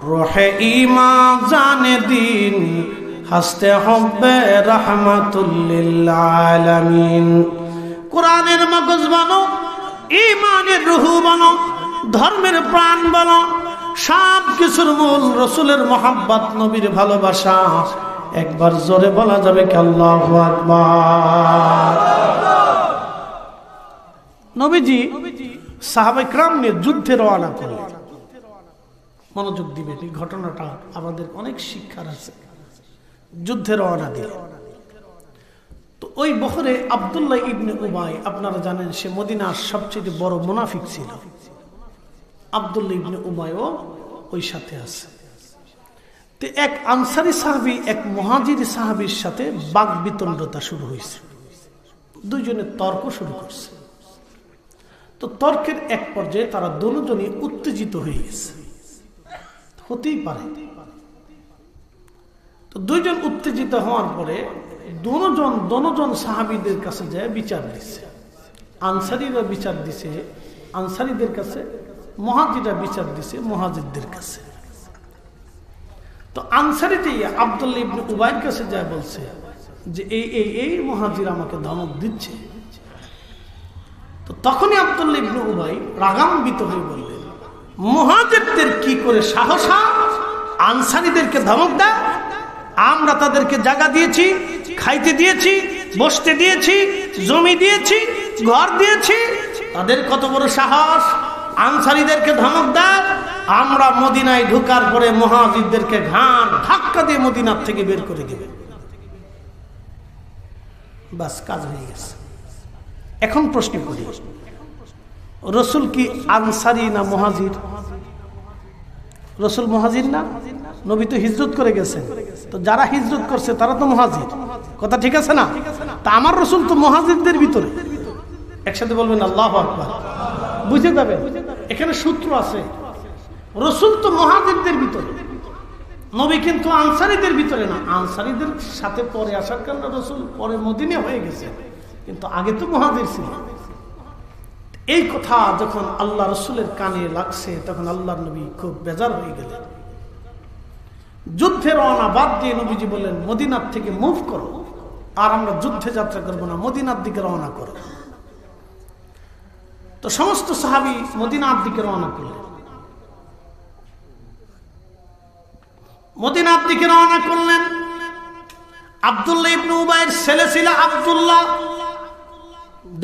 রোহে ইমা জানে দিন, হাসতে হবে রাহমাতুল লিল আলামিন। কোরআনের মগজ বানো, ইমানের রুহু বানো, ধর্মের প্রাণ বানো, সব কিছুর মূল রসুলের মহাব্বত, নবীর ভালোবাসা। একবার জোরে বলা যাবে কি আল্লাহু আকবার। নবীজি সাহাবায়ে কেরাম নিয়ে যুদ্ধে রওনা করলেন। মনোযোগ দিবেন, এই ঘটনাটা আমাদের অনেক শিক্ষার আছে। যুদ্ধে রওনা দিলেন। তো ওই বহরে আব্দুল্লাহ ইবনে উবাই, আপনারা জানেন সে মদিনার সবচেয়ে বড় মুনাফিক ছিল। আব্দুল্লাহ ইবনে উবাইও ওই সাথে আছে। তো এক আনসারী সাহাবী এক মুহাজিরি সাহাবীর সাথে বাক বিতণ্ডতা শুরু হয়েছে। দুইজনে তর্ক শুরু করছে। তো তর্কের এক পর্যায়ে তারা দুজনই উত্তেজিত হয়ে গেছে। হতেই পারে। তো দুইজন উত্তেজিত হওয়ার পরে দুজন সাহাবীদের কাছে যায় বিচার দিচ্ছে। আনসারীরা বিচার দিছে আনসারীদের কাছে, মুহাজিরা বিচার দিছে মুহাজিরদের কাছে। তো আনসারীটি আব্দুল্লাহ ইবনে উবাইর কাছে যায় বলছে যে এই মুহাজির আমাকে ধমক দিচ্ছে। তো তখনই আব্দুল্লাহ ইবনে উবাই রাগান্বিত হয়ে বললেন, মুহাজিরদের কি করে সাহস আনসারীদেরকে ধমক দেয়? আমরা তাদেরকে জায়গা দিয়েছি, খাইতে দিয়েছি, বসতে দিয়েছি, জমি দিয়েছি, ঘর দিয়েছি, তাদের কত বড় সাহস আনসারীদেরকে ধমক দেয়? আমরা মদিনায় ঢোকার পরে মুহাজিরদেরকে ঘাড় ধাক্কা দিয়ে মদিনার থেকে বের করে দেবে। বাস, কাজ হয়ে গেছে। এখন প্রশ্ন করি, রসুল কি আনসারী না মুহাজির? রসুল মুহাজির না? নবী তো হিজরত করে গেছেন। তো যারা হিজরত করছে তারা তো মুহাজির। কথা ঠিক আছে না? তা আমার রসুল তো মুহাজিরদের ভিতরে। একসাথে বলবেন আল্লাহু আকবার। বুঝে যাবেন, এখানে সূত্র আছে। রসুল তো মুহাজিরদের ভিতরে, নবী কিন্তু আনসারীদের ভিতরে না। আনসারীদের সাথে পরে আসার কারণে রসুল পরে মদিনে হয়ে গেছে, কিন্তু আগে তো মুহাজির ছিল। এই কথা যখন আল্লাহ রসুলের কানে লাগছে তখন আল্লাহর নবী খুব বেজার হয়ে গেলেন। যুদ্ধে রওনা বাদ দিয়ে নবীজি বললেন, মদিনার থেকে মুভ করো, আর আমরা যুদ্ধে যাত্রা করবো না, মদিনার দিকে রওনা করো। তো সমস্ত সাহাবী মদিনার দিকে রওনা করলেন। মদিনার দিকে রওনা করলেন। আব্দুল্লাহ ইবনে উবাইয়ের ছেলে ছিল আব্দুল্লাহ।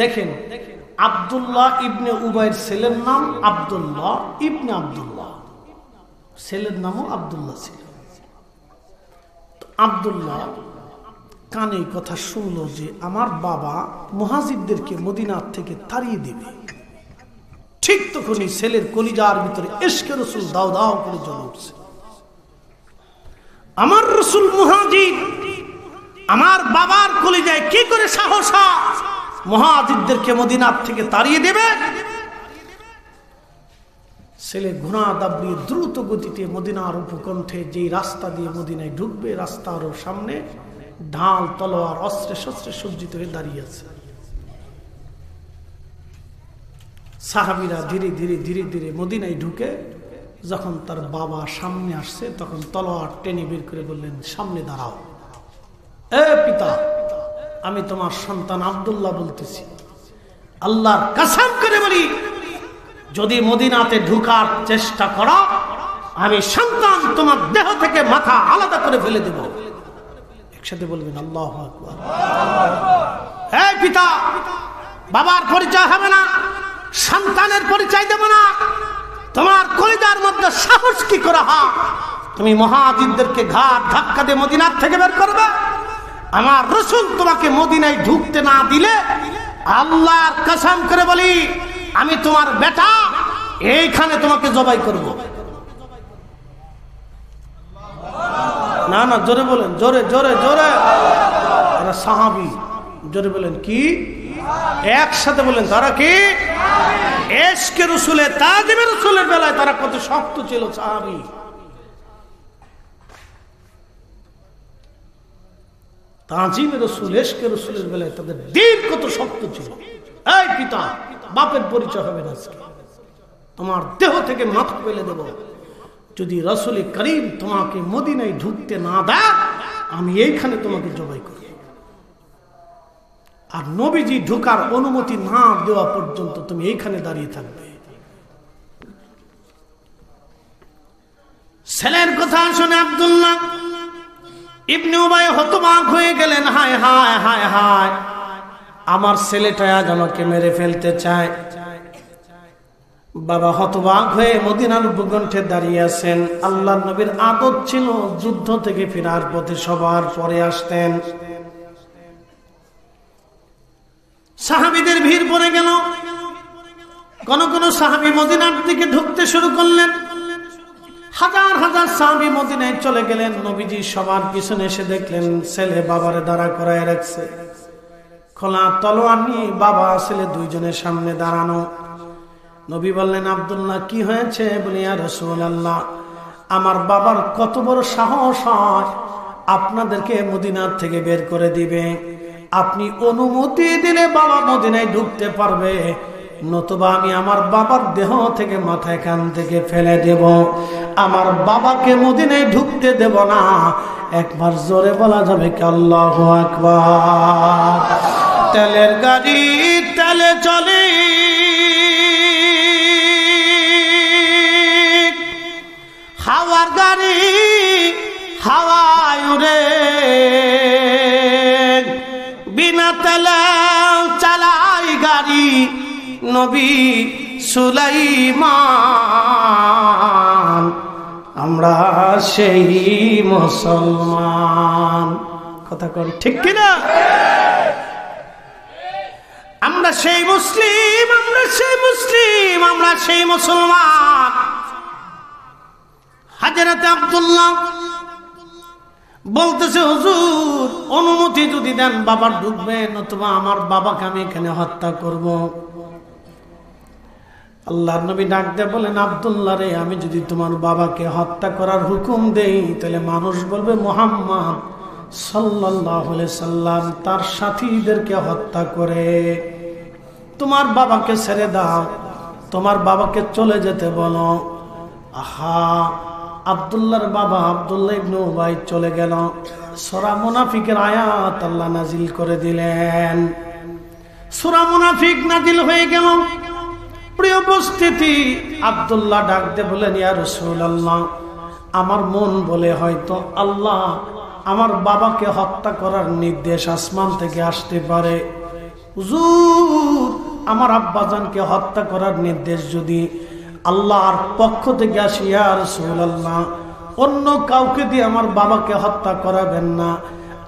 দেখেন, আব্দুল্লাহ ইবনে উবাইয়ের ছেলের নাম আব্দুল্লাহ ইবনে আব্দুল্লাহ, ছেলের নামও আব্দুল্লাহ ছিল। আব্দুল্লাহ কানে কথা শুনলো যে আমার বাবা মুহাজিরদেরকে মদিনার থেকে তাড়িয়ে দেবে। ঠিক তখনই ছেলের কলিজার ভিতরে ইশকে রাসূল দাও দাও করে জ্বলে উঠছে। আমার রাসূল মুহাজির, আমার বাবার কলিজায় কি করে সাহস মুহাজিরদেরকে মদিনার থেকে তাড়িয়ে দেবে? ছেলে ঘোড়া দাবড়িয়ে দ্রুত গতিতে মদিনার উপকণ্ঠে যেই রাস্তা দিয়ে মদিনায় ঢুকবে, রাস্তার সামনে ঢাল তলোয়ার অস্ত্রে শস্ত্রে সজ্জিত হয়ে দাঁড়িয়ে আছে। সাহাবীরা ধীরে ধীরে ধীরে ধীরে মদিনায় ঢুকে যখন তার বাবা সামনে আসছে তখন তলোয়ার টেনে বের করে বললেন, সামনে দাঁড়াও। এ পিতা, আমি তোমার সন্তান আব্দুল্লাহ বলতেছি, আল্লাহর কসম করে বলি, যদি মদিনাতে ঢুকার চেষ্টা করো, আমি সন্তান তোমার দেহ থেকে মাথা আলাদা করে ফেলে দেব। একসাথে বলবেন আল্লাহু আকবার। হে পিতা, বাবার পরিচয় হবে না, সন্তানের পরিচয় দেব না। তোমার কলিজার মধ্যে সাহস কি করে হয়? তুমি মুহাজিরদেরকে ঘাট ধাক্কা দিয়ে মদিনার থেকে বের করবে? আমার রাসূল তোমাকে মদিনায় ঢুকতে না দিলে আল্লাহর কসম করে বলি, আমি তোমার বেটা এইখানে তোমাকে জবাই করব। না না, জোরে বলেন, জোরে জোরে জোরে। তারা সাহাবী, জোরে বলেন কি? একসাথে বলেন, তারা কি? ইশকে রাসূলের, তাজিমে রাসূলের বেলায় তারা কত শক্ত ছিল সাহাবী। তাজিমে রাসূল, ইশকে রাসূলের বেলায় তাদের দিল কত শক্ত ছিল। এই পিতা, বাপের পরিচয় হবে না আজকে, তোমার দেহ থেকে মাথা ফেলে দেব। যদি রাসূল করিম তোমাকে মদিনায় ঢুকতে না দেয়, আমি এইখানে তোমাকে জবাই করব। আর নবীজি ঢোকার অনুমতি না দেওয়া পর্যন্ত তুমি এইখানে দাঁড়িয়ে থাকবে। ছেলের কথা শুনে আব্দুল্লাহ ইবনে উবাই হতবাক হয়ে গেলেন। হায় হায় হায় হায়, আমার ছেলেটা আজ আমাকে মেরে ফেলতে চায়। বাবা হতবাক হয়ে মদিনার ভূখণ্ডে দাঁড়িয়ে আছেন। আল্লাহর নবীর আদত ছিল যুদ্ধ থেকে ফেরার পথে সবার পরে আসতেন। সাহাবীদের ভিড় পড়ে গেল। কোন কোন সাহাবী মদিনার দিকে ঢুকতে শুরু করলেন। হাজার হাজার সাহাবী মদিনায় চলে গেলেন। নবীজি সবার পিছনে এসে দেখলেন ছেলে বাবারে দাঁড়া করায় রাখছে। খোলা তলোয়ার নিয়ে বাবা ছেলে দুইজনের সামনে দাঁড়ানো। নবী বললেন, আব্দুল্লাহ কি হয়েছে? বলি, ইয়া রাসূলুল্লাহ, আমার বাবার কত বড় সাহস হয় আপনাদেরকে মদিনার থেকে বের করে দিবে। আপনি অনুমতি দিলে বাবা মদিনায় ঢুকতে পারবে, নতুবা আমি আমার বাবার দেহ থেকে মাথা এখান থেকে ফেলে দেব। আমার বাবাকে মদিনায় ঢুকতে দেব না। একবার জোরে বলা যাবে কি আল্লাহু আকবার? তেলের গাড়ি তেলে চলে, হাওয়ার গাড়ি হাওয়ায় উড়ে, বিনা তেলে চালাই গাড়ি নবী সুলাইমান। আমরা সেই মুসলমান। কথা কন ঠিক কিনা? আমরা সেই মুসলিম, আমরা সেই মুসলিম, আমরা সেই মুসলমান। হযরত আব্দুল্লাহ বলতেছে, হুজুর অনুমতি যদি দেন বাবা ঢুকবে, নতুবা আমার বাবাকে আমি এখানে হত্যা করব। আল্লাহর নবী ডাক দিয়ে বলেন, আব্দুল্লাহ রে, আমি যদি তোমার বাবাকে হত্যা করার হুকুম দেই, তাহলে মানুষ বলবে মুহাম্মদ সাল্লাল্লাহু আলাইহি সাল্লাম তার সাথীদেরকে হত্যা করে। তোমার বাবাকে ছেড়ে দাও, তোমার বাবাকে চলে যেতে বলো। আহা, আব্দুল্লাহর বাবা আব্দুল্লাহ ইবনে উবাই চলে গেল। সূরা মুনাফিকের আয়াত আল্লাহ নাজিল করে দিলেন। সূরা মুনাফিক নাজিল হয়ে গেল। প্রিয় উপস্থিতি, আব্দুল্লাহ ডাক দিয়ে বলেন, ইয়া রাসূলুল্লাহ, আমার মন বলে হয়তো আল্লাহ আমার বাবাকে হত্যা করার নির্দেশ আসমান থেকে আসতে পারে। হুজুর, আমার আব্বাজানকে হত্যা করার নির্দেশ যদি আল্লাহর পক্ষ থেকে আসে, ইয়া রাসূলুল্লাহ, অন্য কাউকে দিয়ে আমার বাবাকে হত্যা করাবেন না।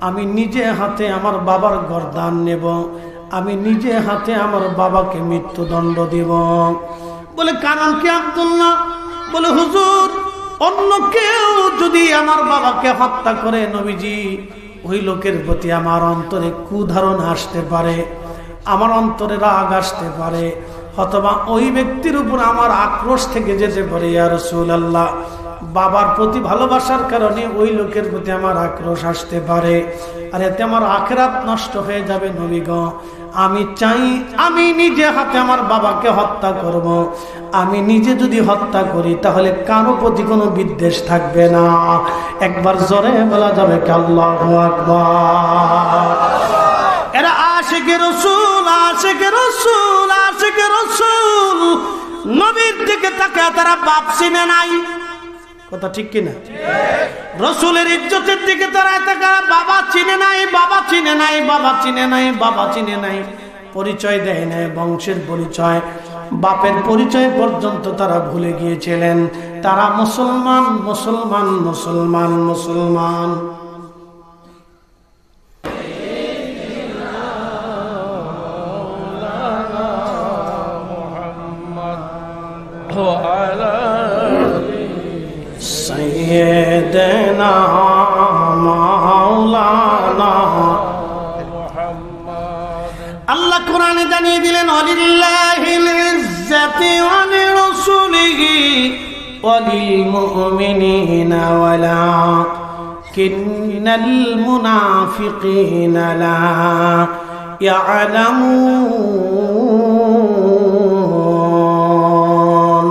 আমি নিজে হাতে আমার বাবার গর্দান নেব, আমি নিজে হাতে আমার বাবাকে মৃত্যুদণ্ড দিব। বলে, কারণ কি আব্দুল্লাহ? বলে, হুজুর, অন্য কেউ যদি আমার বাবাকে হত্যা করে, নবীজি, ওই লোকের প্রতি আমার অন্তরে কুধারণা আসতে পারে, আমার অন্তরে রাগ আসতে পারে, অথবা ওই ব্যক্তির উপর আমার আক্রোশ থেকে যেতে পারে। ইয়া রাসূলুল্লাহ, বাবার প্রতি ভালোবাসার কারণে ওই লোকের প্রতি আমার আক্রোশ আসতে পারে, আর এতে আমার আখিরাত নষ্ট হয়ে যাবে। নবী গো, আমি চাই আমি নিজে হাতে আমার বাবাকে হত্যা করব। আমি নিজে যদি হত্যা করি তাহলে কারো প্রতি কোনো বিদ্বেষ থাকবে না। একবার জোরে বলা যাবে কি আল্লাহু আকবার। এরা আশিকে রাসূল, আশিকে রাসূল, আশিকে রাসূল। নবীর দিকে তাকায় তারা বাপ চিনে নাই। কথা ঠিক কিনা? রাসূলের ইজ্জতের দিকে তারা তাকায় বাবা চিনে নাই, বাবা চিনে নাই, বাবা চিনে নাই, বাবা চিনে নাই। পরিচয় দেয় নাই, বংশের পরিচয়, বাপের পরিচয় পর্যন্ত তারা ভুলে গিয়েছিলেন। তারা মুসলমান, মুসলমান, মুসলমান, মুসলমান। سيدنا مولانا আল্লাহ কোরআনে জানিয়ে দিলেন ওয়ালিল্লাহিল ইজ্জাতু ওয়া লিরাসূলিহি ওয়া লিল মুমিনিনা ওয়ালাকিন্নাল মুনাফিকিনা লা ইয়ালামুন।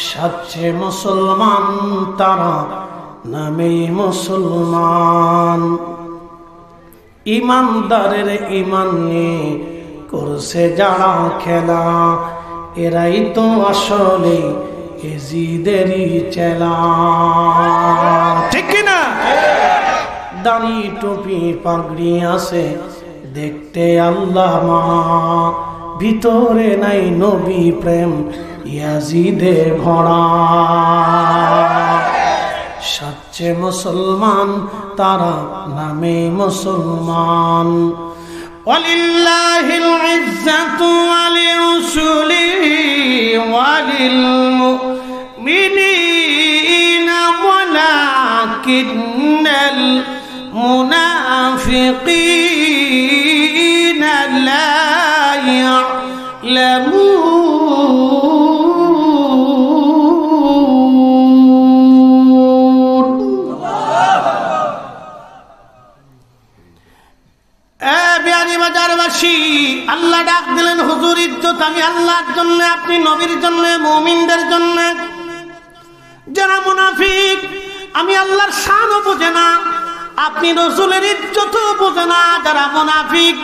সচ্চে মুসলমান তারা নামেই মুসলমান। ইমানদারের ইমান নিয়ে করছে যারা খেলা, এরাই তো আসলে এজিদেরই চেলা। ঠিক না? দাড়ি টুপি পাগড়ি আছে দেখতে আল্লাহ মা, ভিতরে নাই নবী প্রেম ইয়াজিদে ভরা। সচ্চে মুসলমান তারা নামে মুসলমান। ওয়ালিল্লাহিল ইজ্জাতু ওয়া লিরাসূলিহি ওয়া লিল মুমিনিনা ওয়ালাকিন্নাল মুনাফিকিনা লা ইয়ালামুন। আল্লাহ ডাক দিলেন, হুজুর ইজ্জত আমি আল্লাহর জন্য, আপনি নবীর জন্য, মুমিনদের জন্য। যারা মুনাফিক আমি আল্লাহর শানও বোঝে না, আপনি রাসূলের ইজ্জতও বোঝে না। যারা মুনাফিক,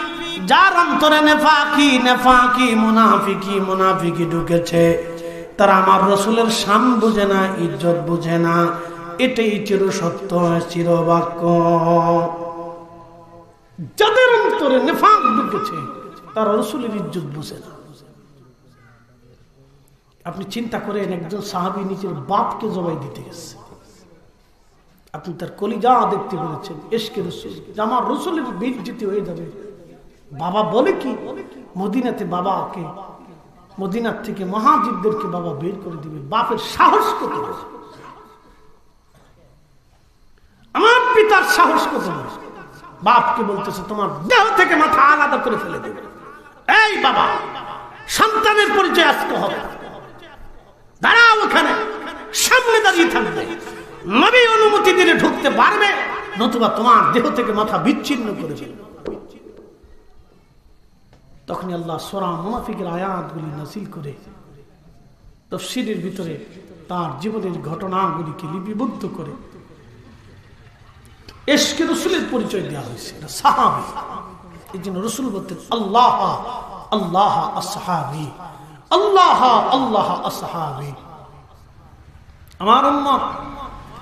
যার অন্তরে নেফাকি নেফাকি মুনাফিকি মুনাফিকি ঢুকেছে, তারা আমার রাসূলের শান বোঝে না, ইজ্জত বোঝে না। এটাই চির সত্য, চির বাক্য। যাদের অন্তরে নেফাক ঢুকেছে তারা রাসূলের ইজ্জত বুঝে না। আপনি চিন্তা করেন, একজন সাহাবী নিজের বাপকে জবাই দিতে গেছে, আপনি তার কলিজা দেখতে পেরেছেন। ইশকে রাসূল, আমার রাসূলের বেইজ্জতি হয়ে যাবে। বাবা বলে কি, মদিনাতে বাবাকে, মদিনার থেকে মুহাজিরদেরকে বাবা বের করে দিবে। বাপের সাহস কত! আমার পিতার সাহস কত! বাপকে বলতেছে তোমার দেহ থেকে মাথা আলাদা করে ফেলে দেবে। এই বাবা, সন্তানের পরিচয় আজকে হবে, দাঁড়াও ওখানে, সামনে দাঁড়িয়ে থাকবে। নবী অনুমতি দিলে ঢুকতে পারবে, নতুবা তোমার দেহ থেকে মাথা বিচ্ছিন্ন করে ফেলবে। তখনই আল্লাহ সূরা মুনাফিকের আয়াতগুলি নাযিল করে তাফসীরের ভিতরে তার জীবনের ঘটনাগুলিকে লিপিবদ্ধ করে ইশকে রাসূলের পরিচয় দেওয়া হয়েছে। এটা সাহাবী, এই জন্য রাসূল বলতেন আল্লাহ আল্লাহ আসহাবী, আল্লাহ আল্লাহ আসহাবী। আমার উম্মত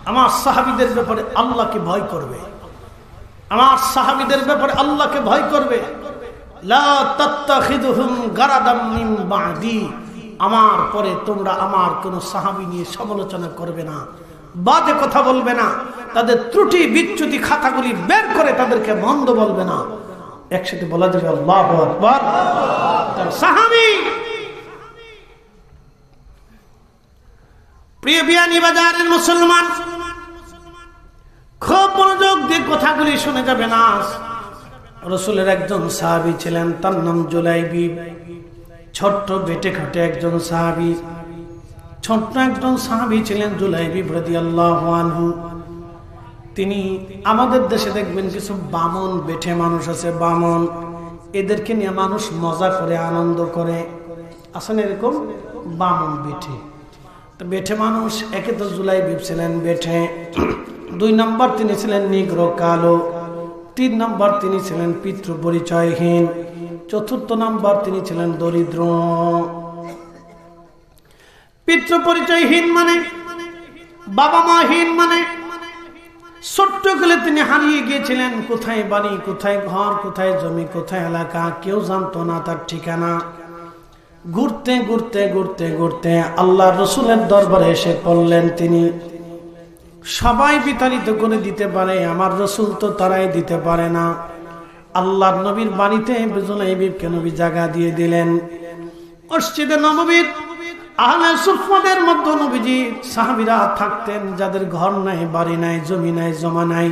আমার সাহাবীদের ব্যাপারে আল্লাহকে ভয় করবে, আমার সাহাবীদের ব্যাপারে আল্লাহকে ভয় করবে। লা তাত্তাখিযুহুম গারাদাম মিন বাদি, আমার পরে তোমরা আমার কোন সাহাবী নিয়ে সমালোচনা করবে না, বাজে কথা বলবে না, তাদের ত্রুটি বিচ্যুতি খাতাগুলি বের করে তাদেরকে মন্দ বলবে না। একসাথে বলা যাবে আল্লাহু আকবার। সাহাবী প্রিয় বিয়ানীবাজারের মুসলমান, খুব মনোযোগ দিয়ে কথাগুলি শুনে যাবে না। রাসূলের একজন সাহাবী ছিলেন, তার নাম জুলাইবিব। ছোট্ট বেটে খাটে একজন সাহাবী, ছোট্ট একজন সাহাবী ছিলেন জুলাইবিব রাদিয়াল্লাহু আনহু। তিনি আমাদের দেশে দেখবেন কিছু বামন বেঠে মানুষ আছে, বামন, এদেরকে নিয়ে মানুষ মজা করে, আনন্দ করে। আসলে এরকম বামন বেঠে, তো বেঠে মানুষ, একে তো জুলাইবিব ছিলেন বেঠে, 2 নম্বর তিনি ছিলেন নিগ্রো কালো, 3 নম্বর তিনি ছিলেন পিতৃ পরিচয়হীন, 4র্থ নম্বর তিনি ছিলেন দরিদ্র। পিতৃ পরিচয়হীন মানে বাবা মাহীন, মানে ছোট্ট কালে তিনি হারিয়ে গিয়েছিলেন। কোথায় বাড়ি, কোথায় ঘর, কোথায় জমি, কোথায় এলাকা, কেউ জানতো না তার ঠিকানা। ঘুরতে ঘুরতে ঘুরতে ঘুরতে আল্লাহ রসুলের দরবারে এসে পড়লেন তিনি। সবাই বিতাড়িত করে দিতে পারে, আমার রসুল তো তারাই দিতে পারে না। আল্লাহর নবীর বাড়িতে জুলাইবিবকে নবী জায়গা দিয়ে দিলেন। মসজিদে নববীর আহলে সুফফাদের মধ্যে নবীজি সাহাবীরা থাকতেন, যাদের ঘর নাই, বাড়ি নাই, জমি নাই, জমা নাই,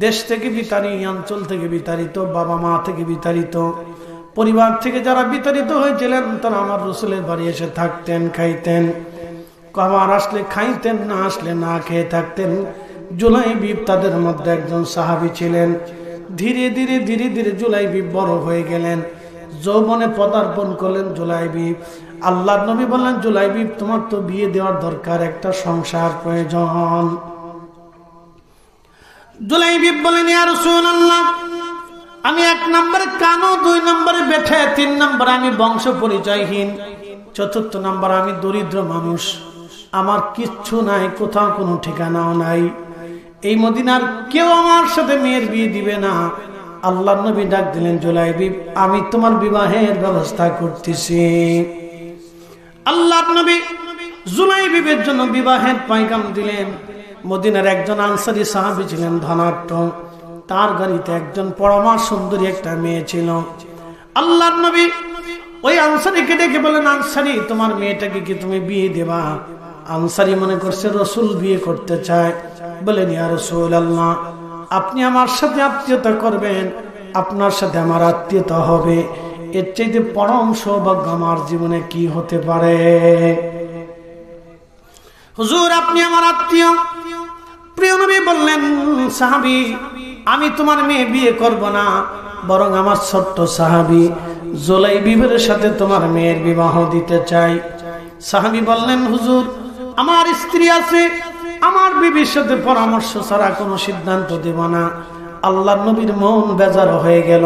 দেশ থেকে বিতাড়িত, অঞ্চল থেকে বিতাড়িত, বাবা মা থেকে বিতাড়িত, পরিবার থেকে যারা বিতাড়িত হয়েছিলেন, তারা আমার রসুলের বাড়ি এসে থাকতেন, খাইতেন। আমার আসলে খাইতেন, না আসলে না খেয়ে থাকতেন। জুলাইবিব তাদের মধ্যে একজন সাহাবী ছিলেন। ধীরে ধীরে ধীরে ধীরে জুলাইবিব বড় হয়ে গেলেন, যৌবনে পদার্পণ করলেন জুলাইবিব। আল্লাহর নবী বললেন, জুলাইবিব তোমার তো বিয়ে দেওয়ার দরকার, একটা সংসার প্রয়োজন। জুলাইবিব বলেন, ইয়া রাসূলুল্লাহ, আমি 1 নম্বরে কানো, 2 নম্বরে বেঠে, 3 নম্বরে আমি বংশ পরিচয়হীন, 4র্থ নম্বরে আমি দরিদ্র মানুষ, আমার কিচ্ছু নাই, কোথাও কোনো ঠিকানাও নাই। এই মদিনার কেউ আমার সাথে মেয়ের বিয়ে দিবে না। আল্লাহর নবী ডাক দিলেন, জুলাইবিব আমি তোমার বিবাহের ব্যবস্থা করতেছি। আল্লাহর নবী জুলাইবিবের জন্য বিবাহের পয়গাম দিলেন। মদিনার একজন আনসারী সাহাবী ছিলেন ধনাঢ্য, তার গাড়িতে একজন পরমা সুন্দরী একটা মেয়ে ছিল। আল্লাহর নবী ওই আনসারীকে ডেকে বলেন, আনসারী তোমার মেয়েটাকে কি তুমি বিয়ে দেবা? আনসারী মনে করছে রসুল বিয়ে করতে চায়। বলেন, ইয়া রাসূলুল্লাহ, আপনি আমার সাথে আত্মীয়তা করবেন, আপনার সাথে আমার আত্মীয়তা হবে, এর চাইতে পরম সৌভাগ্য আমার জীবনে কি হতে পারে? হুজুর আপনি আমার আত্মীয়। প্রিয় নবী বললেন, সাহাবী আমি তোমার মেয়ে বিয়ে করব না, বরং আমার ছোট্ট সাহাবী জুলাইবিবের সাথে তোমার মেয়ের বিবাহ দিতে চাই। সাহাবী বললেন, হুজুর আমার স্ত্রী আছে, আমার বিবির সাথে পরামর্শ ছাড়া কোনো সিদ্ধান্ত দেব না। আল্লাহর নবীর মন বেজার হয়ে গেল।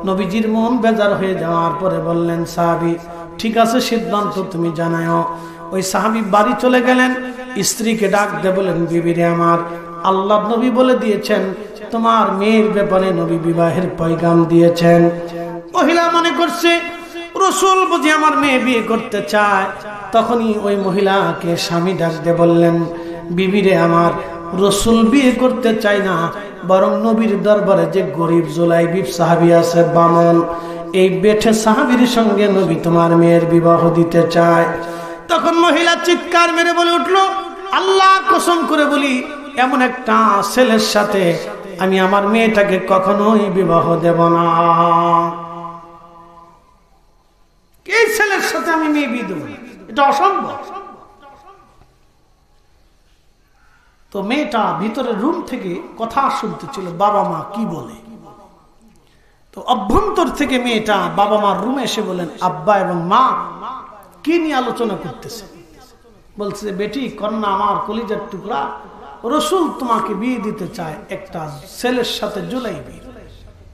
নবীজির মন বেজার হয়ে যাওয়ার পরে বললেন, সাহাবী ঠিক আছে, সিদ্ধান্ত তুমি জানাও। ওই সাহাবী বাড়ি চলে গেলেন, স্ত্রীকে ডাক দিয়ে বলেন, বিবিরে আমার, আল্লাহর নবী বলে দিয়েছেন তোমার মেয়ের ব্যাপারে নবী বিবাহের পয়গাম দিয়েছেন। মহিলা মনে করছে রসুল বুঝি আমার মেয়ে বিয়ে করতে চায়। তখনই ওই মহিলাকে স্বামী ডাক দিয়ে বললেন, বিবিরে আমার, রসুল বিয়ে করতে চায় না, বরং নবীর দরবারে যে গরিব জুলাইবিব সাহাবী আছে বামন, এই বেঠে সাহাবীর সঙ্গে নবী তোমার মেয়ের বিবাহ দিতে চায়। তখন মহিলা চিৎকার মেরে বলে উঠলো, আল্লাহ কসম করে বলি, এমন একটা ছেলের সাথে আমি আমার মেয়েটাকে কখনোই বিবাহ দেব না। এই ছেলের সাথে আমি মেয়ে বিয়ে দেব না, এটা অসম্ভব। তো মেয়েটা ভিতরে রুম থেকে কথা শুনতেছিল, বাবা মা কি বলে। তো অভ্যন্তর থেকে মেয়েটা বাবা মার রুমে এসে বলেন, আব্বা এবং মা কি নিয়ে আলোচনা করতেছে? বলছে, বেটি কন্যা আমার কলিজার টুকরা, রসুল তোমাকে বিয়ে দিতে চায় একটা ছেলের সাথে জুলাইবিব।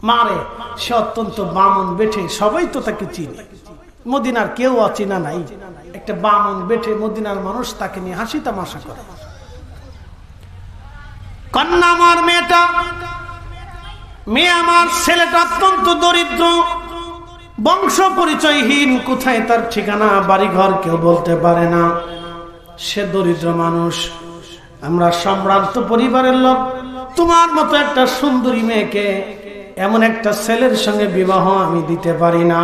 মারে সে অত্যন্ত বামন বেঠে, সবাই তো তাকে চিনে, মদিনার কেউ অচেনা নাই। একটা বামন বেঠে, মদিনার মানুষ তাকে নিয়ে হাসি তামাশা করে। কন্যা আমার মেয়েটা, মেয়ে আমার ছেলেটা অত্যন্ত দরিদ্র, বংশ পরিচয়হীন, কোথায় তার ঠিকানা, বাড়িঘর কেউ বলতে পারে না, সে দরিদ্র মানুষ। আমরা সম্ভ্রান্ত পরিবারের লোক, তোমার মতো একটা সুন্দরী মেয়েকে এমন একটা ছেলের সঙ্গে বিবাহ আমি দিতে পারি না।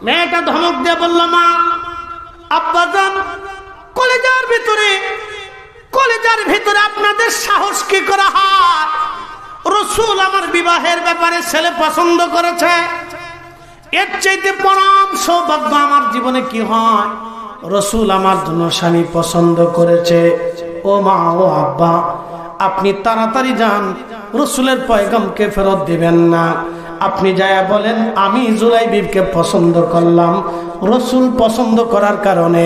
মেয়েটা ধমক দিয়ে বলল, মা আব্বাজান, কলেজার ভিতরে আপনাদের সাহস কি করা হয়? রসুল আমার বিবাহের ব্যাপারে ছেলে পছন্দ করেছে, এর চাইতে পরম সৌভাগ্য আমার জীবনে কি হয়? রসুল আমার জন্য স্বামী পছন্দ করেছে। ও মা, ও আব্বা, আপনি তাড়াতাড়ি যান, রসুলের পয়গামকে ফেরত দিবেন না। আপনি যায়া বলেন আমি জুলাইবিবকে পছন্দ করলাম। রসুল পছন্দ করার কারণে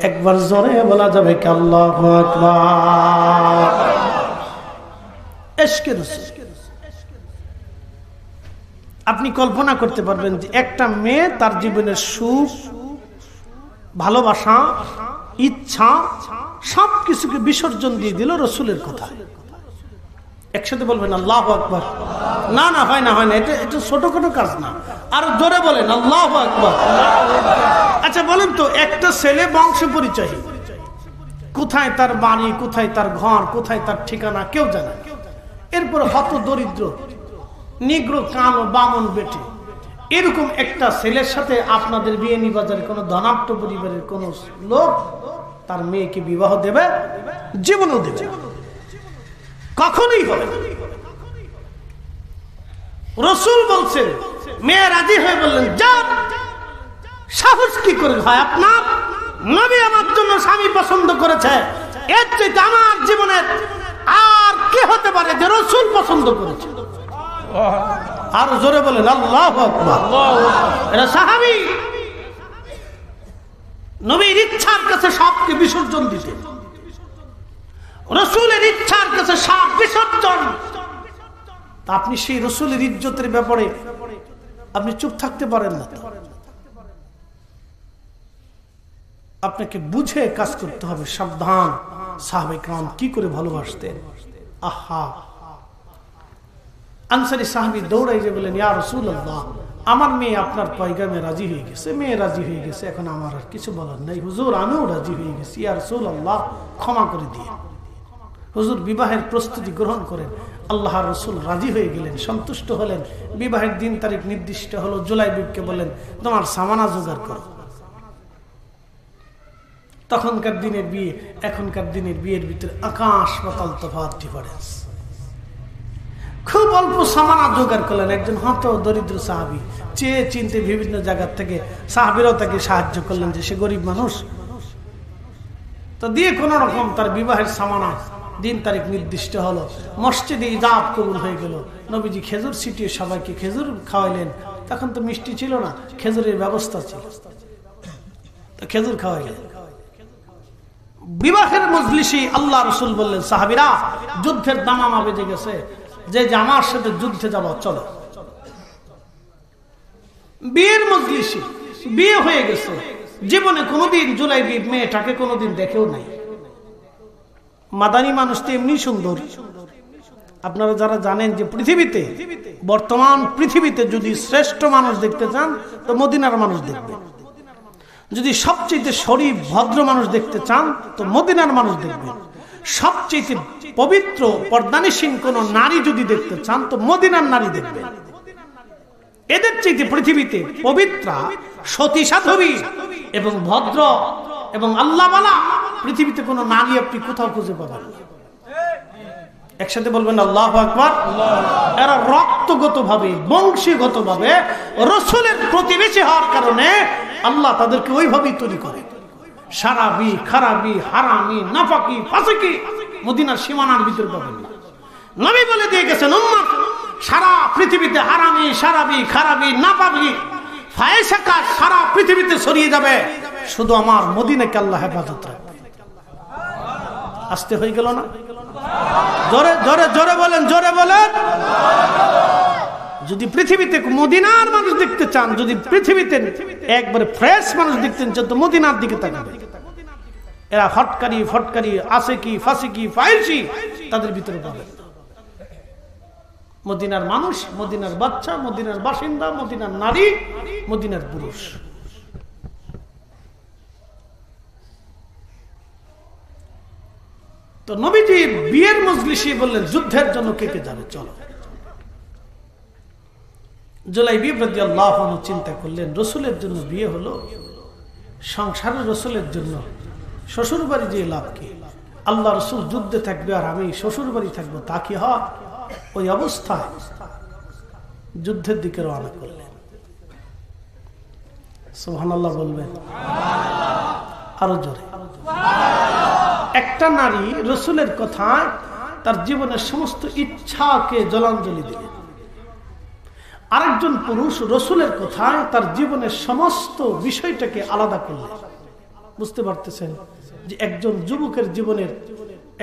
একবার জোরে বলা যাবে কি আল্লাহু আকবার। ইশকে রাসূল। আপনি কল্পনা করতে পারবেন যে একটা মেয়ে তার জীবনের সুখ, ভালোবাসা, ইচ্ছা সবকিছুকে বিসর্জন দিয়ে দিল রসুলের কথা। একসাথে বলবেন আল্লাহু আকবার। না না, হয় না, হয় না, এটা ছোটখাটো কাজ না, আর জোরে বলেন আল্লাহু আকবার। আচ্ছা বলেন তো, একটা ছেলে বংশ পরিচয়, কোথায় তার বাড়ি, কোথায় তার ঘর, কোথায় তার ঠিকানা কেউ জানে, এরপর হত দরিদ্র, নিগ্রো, কালো, বামন বেটে, এরকম একটা ছেলের সাথে আপনাদের বিয়েনি বাজারে কোনো ধনাঢ্য পরিবারের কোন লোক তার মেয়েকে বিবাহ দেবে? জীবনও দেবে, কখনোই হবে না। রসুল বলছেন, মেয়ে রাজি হয়ে বললেন, যান। সাহস কি করে হয় আপনার? নবী আমার জন্য স্বামী পছন্দ করেছে, এর চাইতে আমার জীবনের আর কে হতে পারে যে রসুল পছন্দ করেছে? আর জোরে বলেন আল্লাহু আকবার। এরা সাহাবী, নবীর ইচ্ছার কাছে সবকে বিসর্জন দিতে, রসুলের ইচ্ছার কাছে সব বিসর্জন। আপনি সেই রসুলের ইজ্জতের ব্যাপারে আপনি চুপ থাকতে পারেন না। আপনাকে বুঝে কাজ করতে হবে। সাবধান, সাহাবায়ে কেরাম কি করে ভালোবাসতেন। আহা, আনসারী সাহাবী দৌড়াই যে বলেন, ইয়া রাসূলুল্লাহ, আমার মেয়ে আপনার পয়গামে রাজি হয়ে গেছে, মেয়ে রাজি হয়ে গেছে, এখন আমার আর কিছু বলার নাই। হুজুর, আমিও রাজি হয়ে গেছি, ইয়া রাসূলুল্লাহ ক্ষমা করে দিয়ে। হুজুর বিবাহের প্রস্তুতি গ্রহণ করেন। আল্লাহর রাসূল রাজি হয়ে গেলেন, সন্তুষ্ট হলেন। বিবাহের দিন তারিখ নির্দিষ্ট হলো। জুলাইবিবকে বলেন, তোমার সামানা জোগাড় করো। তখনকার দিনের বিয়ে এখনকার দিনের বিয়ের ভিতরে আকাশ পাতাল তফাৎ, ডিফারেন্স। খুব অল্প সামানা জোগাড় করলেন। একজন হত দরিদ্র সাহাবী চেয়ে চিনতে বিভিন্ন জায়গা থেকে সাহাবীরাও তাকে সাহায্য করলেন, যে সে গরিব মানুষ, তো দিয়ে কোন রকম তার বিবাহের সামানা দিন তারিখ নির্দিষ্ট হলো। মসজিদে ইজাব কবুল হয়ে গেল। নবীজি খেজুর ছিটিয়ে সবাইকে খেজুর খাওয়াইলেন। তখন তো মিষ্টি ছিল না, খেজুরের ব্যবস্থা ছিল, তো খেজুর খাওয়াইলেন। বিবাহের মজলিসে আল্লাহ রাসূল বললেন, সাহাবীরা, যুদ্ধের দামামা বেজে গেছে, যে আমার সাথে যুদ্ধে যাব, চলো। বিয়ের মজলিসে বিয়ে হয়ে গেছে, জীবনে কোনোদিন জুলাইবিব মেয়েটাকে কোনোদিন দেখেও নাই। মাদানী মানুষ তো এমনি সুন্দর। আপনারা যারা জানেন যে পৃথিবীতে, বর্তমান পৃথিবীতে যদি শ্রেষ্ঠ মানুষ দেখতে চান তো মদিনার মানুষ দেখবেন, যদি সবচেয়ে শরীফ ভদ্র মানুষ দেখতে চান তো মদিনার মানুষ দেখবেন, সবচেয়ে পবিত্র পর্দানিসীন কোন নারী যদি দেখতে চান তো মদিনার নারী দেখবেন। এদের চাইতে পৃথিবীতে পবিত্রা, সতী সাধবী এবং ভদ্র এবং আল্লাহওয়ালা পৃথিবীতে কোন নারী আপনি কোথাও খুঁজে পাবেন না। একসাথে বলবেন আল্লাহু আকবার। এরা রক্তগতভাবে, বংশীগতভাবে রসুলের প্রতিবেশী হওয়ার কারণে আল্লাহ তাদেরকে ওইভাবেই তৈরি করে। সারাবি, খারাবি, হারামি, নাফাকি, ফাসিকি মদিনার সীমানার ভিতর পাবেন না। নবী বলে দিয়ে গেছেন, উম্মত, সারা পৃথিবীতে হারামি, সারাবি, খারাবি, নাপাবি, ফায়েসাকা সারা পৃথিবীতে ছড়িয়ে যাবে, শুধু আমার মদিনাকে আল্লাহ হেফাজত রাখবে। আসতে হয়ে গেল না? জোরে জোরে জোরে বলেন, জোরে বলেন। যদি পৃথিবীতে মদিনার মানুষ দেখতে চান, যদি পৃথিবীতে একবারে ফ্রেশ মানুষ দেখতে চান তো মদিনার দিকে তাকাবেন। এরা ফটকারি ফটকারি, আসেকি, ফাসিকি, ফাইসি তাদের ভিতরে পাবেন। মদিনার মানুষ, মদিনার বাচ্চা, মদিনার বাসিন্দা, মদিনার নারী, মদিনার পুরুষ। তো নবীজি বিয়ের মজলিসে বললেন, যুদ্ধের জন্য কে কে যাবে, চলো। জুলাইবিব রাদিয়াল্লাহু আনহু চিন্তা করলেন, রসুলের জন্য বিয়ে হলো, সংসারের রসুলের জন্য শ্বশুর বাড়ি যে লাভ কি? আল্লাহ রসুল যুদ্ধে থাকবে আর আমি শ্বশুর বাড়ি থাকবো, তা কি হয়? ওই অবস্থায় যুদ্ধের দিকে রওনা করলেন। সুবহানাল্লাহ বলবেন, আরো জোরে। একটা নারী রসুলের কথায় তার জীবনের সমস্ত ইচ্ছাকে জলাঞ্জলি দিলেন। আরেকজন পুরুষ রসুলের কথায় তার জীবনের সমস্ত বিষয়টাকে আলাদা করলেন। বুঝতে পারতেছেন যে একজন যুবকের জীবনের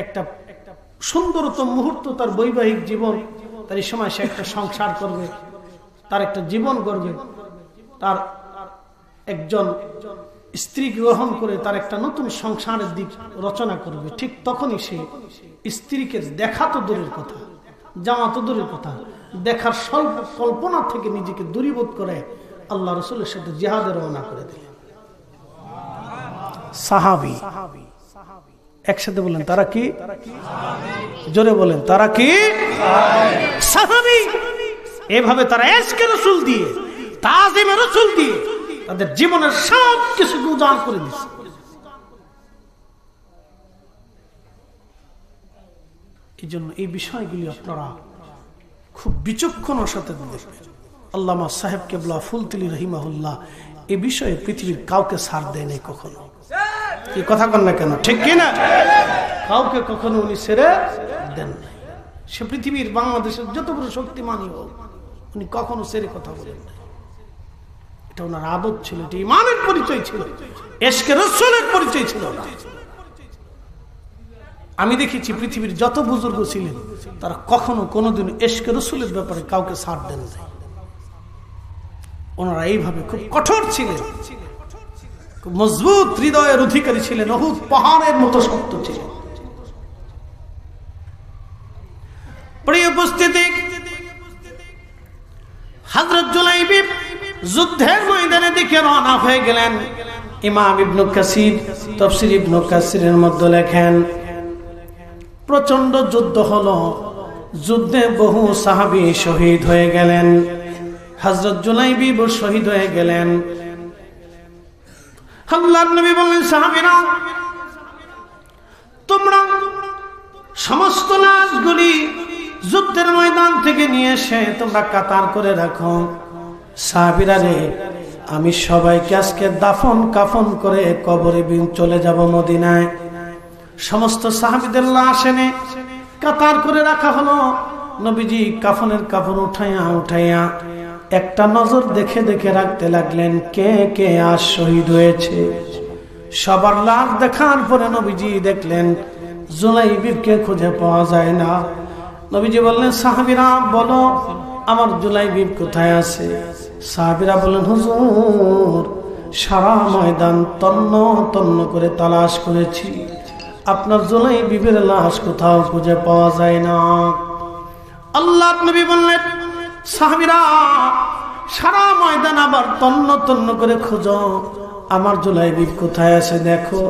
একটা সুন্দরতম মুহূর্ত তার বৈবাহিক জীবন, তার এই সময় সে একটা সংসার করবে, তার একটা জীবন গড়বে, তার একজন স্ত্রী গ্রহণ করে তার একটা নতুন সংসারের দিক রচনা করবে। ঠিক তখনই সে স্ত্রীকে দেখা তো দূরের কথা, জামা তো দূরের কথা, দেখার স্বল্প কল্পনা থেকে নিজেকে দূরীভূত করে আল্লাহ রসুলের সাথে জিহাদে রওনা করে দিলেন। সাহাবী, একসাথে বলেন তারা কি? জোরে বলেন তারা কি? সাহাবী। এভাবে তারা ইশকে রাসূল দিয়ে, তাজিমে রাসূল দিয়ে তাদের জীবনের সব কিছু উজাড় করে দিচ্ছে। এই জন্য এই বিষয়গুলি আপনারা খুব বিচক্ষণের সাথে দেখবেন। আল্লামা সাহেব কেবলা ফুলতলি রহিমাহুল্লাহ এই বিষয়ে পৃথিবীর কাউকে ছাড় দেয় নাই কখনো। এই কথা বল না কেন, ঠিক কিনা? কাউকে কখনো উনি ছেড়ে দেন নাই। সে পৃথিবীর বাংলাদেশের যত বড় শক্তিমানই হোক, উনি কখনো ছেড়ে কথা বলেন নাই। এটা ওনার আদত ছিল, এটা ইমানের পরিচয় ছিল, ইশকে রাসূলের পরিচয় ছিল। আমি দেখেছি পৃথিবীর যত বুজুর্গ ছিলেন তারা কখনো কোনোদিন ইশকে রাসূলের ব্যাপারে কাউকে ছাড় দেন নাই। ওনারা এইভাবে খুব কঠোর ছিলেন, খুব মজবুত হৃদয়ের অধিকারী ছিলেন, উহুদ পাহাড়ের মতো শক্ত ছিলেন। প্রিয় উপস্থিতি, হযরত জুলাইবি যুদ্ধের ময়দানে দিকে রওনা হয়ে গেলেন। ইমাম ইবনে কাসির তাফসীর ইবনে কাসিরের মধ্যে লেখেন, প্রচন্ড যুদ্ধ হলো, যুদ্ধে বহু সাহাবী শহীদ হয়ে গেলেন। হযরত জুলাইবি শহীদ হয়ে গেলেন। আল্লাহর নবী বললেন, সাহাবীরা তোমরা সমস্ত লাশগুলি যুদ্ধের ময়দান থেকে নিয়ে এসে তোমরা কাতার করে রাখো। সাহাবীরা রে, আমি সবাইকে আজকে দাফন কাফন করে কবরে চলে যাব মদিনায়। সমস্ত সাহাবীদের লাশ এনে কাতার করে রাখা হলো। নবীজি কাফনের কাপড় উঠাইয়া একটা নজর দেখে দেখে রাখতে লাগলেন, কে কে আজ শহীদ হয়েছে। সবার লাশ দেখার পরে নবীজি দেখলেন জুলাইবিবকে খুঁজে পাওয়া যায় না। নবীজি বললেন, সাহাবীরা বলো আমার জুলাইবিব কোথায় আছে? সাহাবীরা বললেন, হুজুর সারা ময়দান তন্ন তন্ন করে তালাশ করেছি, আপনার জুলাইবিবের লাশ কোথাও খুঁজে পাওয়া যায় না। আল্লাহর নবী বললেন, সাহাবীরা সারা ময়দান আবার তন্ন তন্ন করে খোঁজো, আমার জুলাইবিব কোথায় আছে দেখো।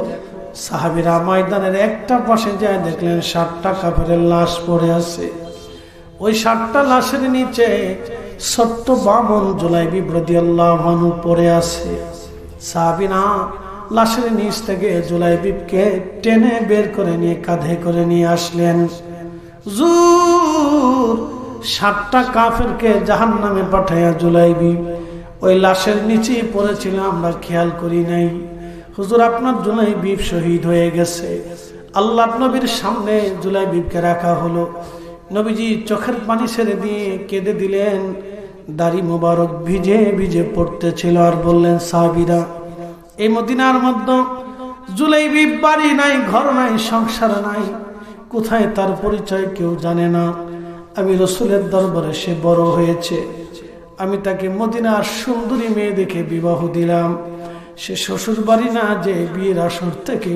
সাহাবীরা ময়দানের একটা পাশে যায় দেখলেন 7টা কাফেরের লাশ পড়ে আছে। ওই 7টা লাশের নিচে ছোট্ট বামন জুলাইবিব রাদিয়াল্লাহু আনহু পড়ে আছে। সাহাবীরা লাশের নিচ থেকে জুলাইবিবকে টেনে বের করে নিয়ে কাঁধে করে নিয়ে আসলেন। 7টা কাফেরকে জাহান্নামে পাঠাইয়া জুলাইবিব ওই লাশের নিচেই পড়েছিল, আমরা খেয়াল করি নাই। হুজুর আপনার জুলাইবিব শহীদ হয়ে গেছে। আল্লাহর নবীর সামনে জুলাইবিবকে রাখা হলো। নবীজি চোখের পানি ছেড়ে দিয়ে কেঁদে দিলেন, দাড়ি মোবারক ভিজে ভিজে পড়তেছিল। আর বললেন, সাহাবীরা এই মদিনার মধ্যে জুলাইবিব বাড়ি নাই, ঘর নাই, সংসার নাই, কোথায় তার পরিচয় কেউ জানে না। আমি রসুলের দরবারে সে বড় হয়েছে, আমি তাকে মদিনার সুন্দরী মেয়ে দেখে বিবাহ দিলাম। সে শ্বশুর বাড়ি না যে বিয়ের আসর থেকে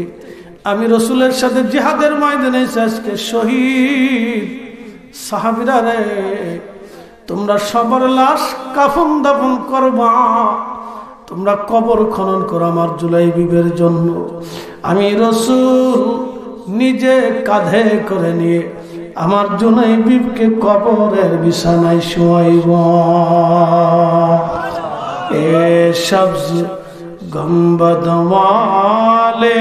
আমি রসুলের সাথে জিহাদের ময়দানে আজকে শহীদ। সাহাবীরা রে, তোমরা সবার লাশ কাফন দাফন করবা, তোমরা কবর খনন করো আমার জুলাইবিবের জন্য। আমি রসুল নিজে কাঁধে করে নিয়ে আমার জুলাইবিবকে কবরের বিছানায় শোয়াইব। এ সবজ গম্বদ ওয়ালে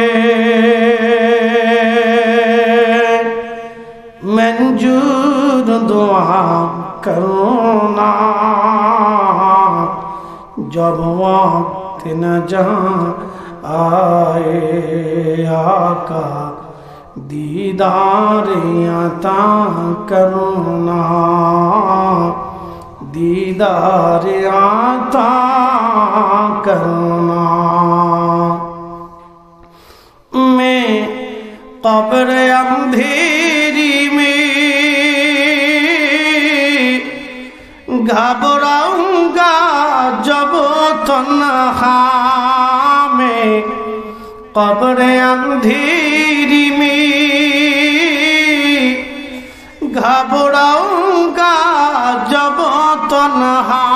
मंजूर दुआ करना, जब वक्त न जहाँ आए आका दीदार आता करना, दीदार आता करना। मैं कब्र अंधेरी में घबराऊंगा जब तन्हा में, कब्र अंधेरी में घबराऊंगा जब तन्हा,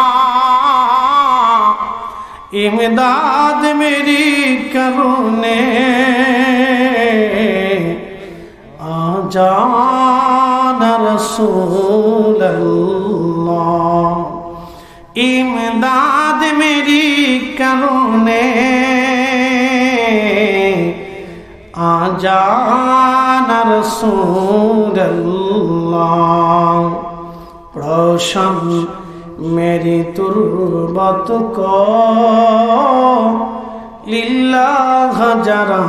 इमदाद मेरी करुणे आ जाना रसूल अल्लाह, इमदाद मेरी करुणे आ जाना रसूल अल्लाह। रोशन मेरी तुर्बत को लिल्लाह जरा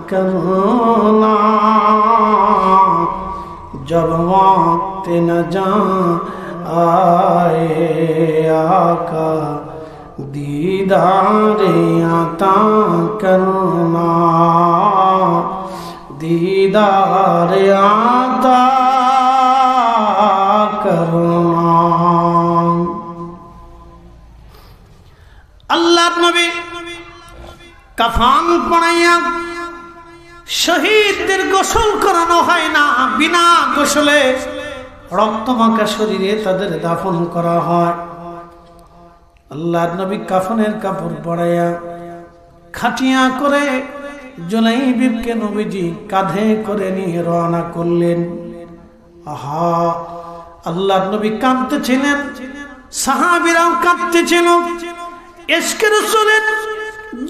करना, जब वक्त न जा आए आका दीदार आता करना, दीदार आता करना। अल्लाह नबी কাফন পরাইয়া শহীদদের গোসল করানো হয় না, বিনা গোসলে রক্তমাখা শরীরে তাদের দাফন করা হয়। আল্লাহর নবী কাফনের কাপড় পরাইয়া খাটিয়া করে জুলাইবিবকে নবীজি কাঁধে করে নিয়ে রওনা করলেন। আহা, আল্লাহর নবী কাঁদতেছিলেন, সাহাবীরাও কাঁদতেছিল। ইশকে রাসূলের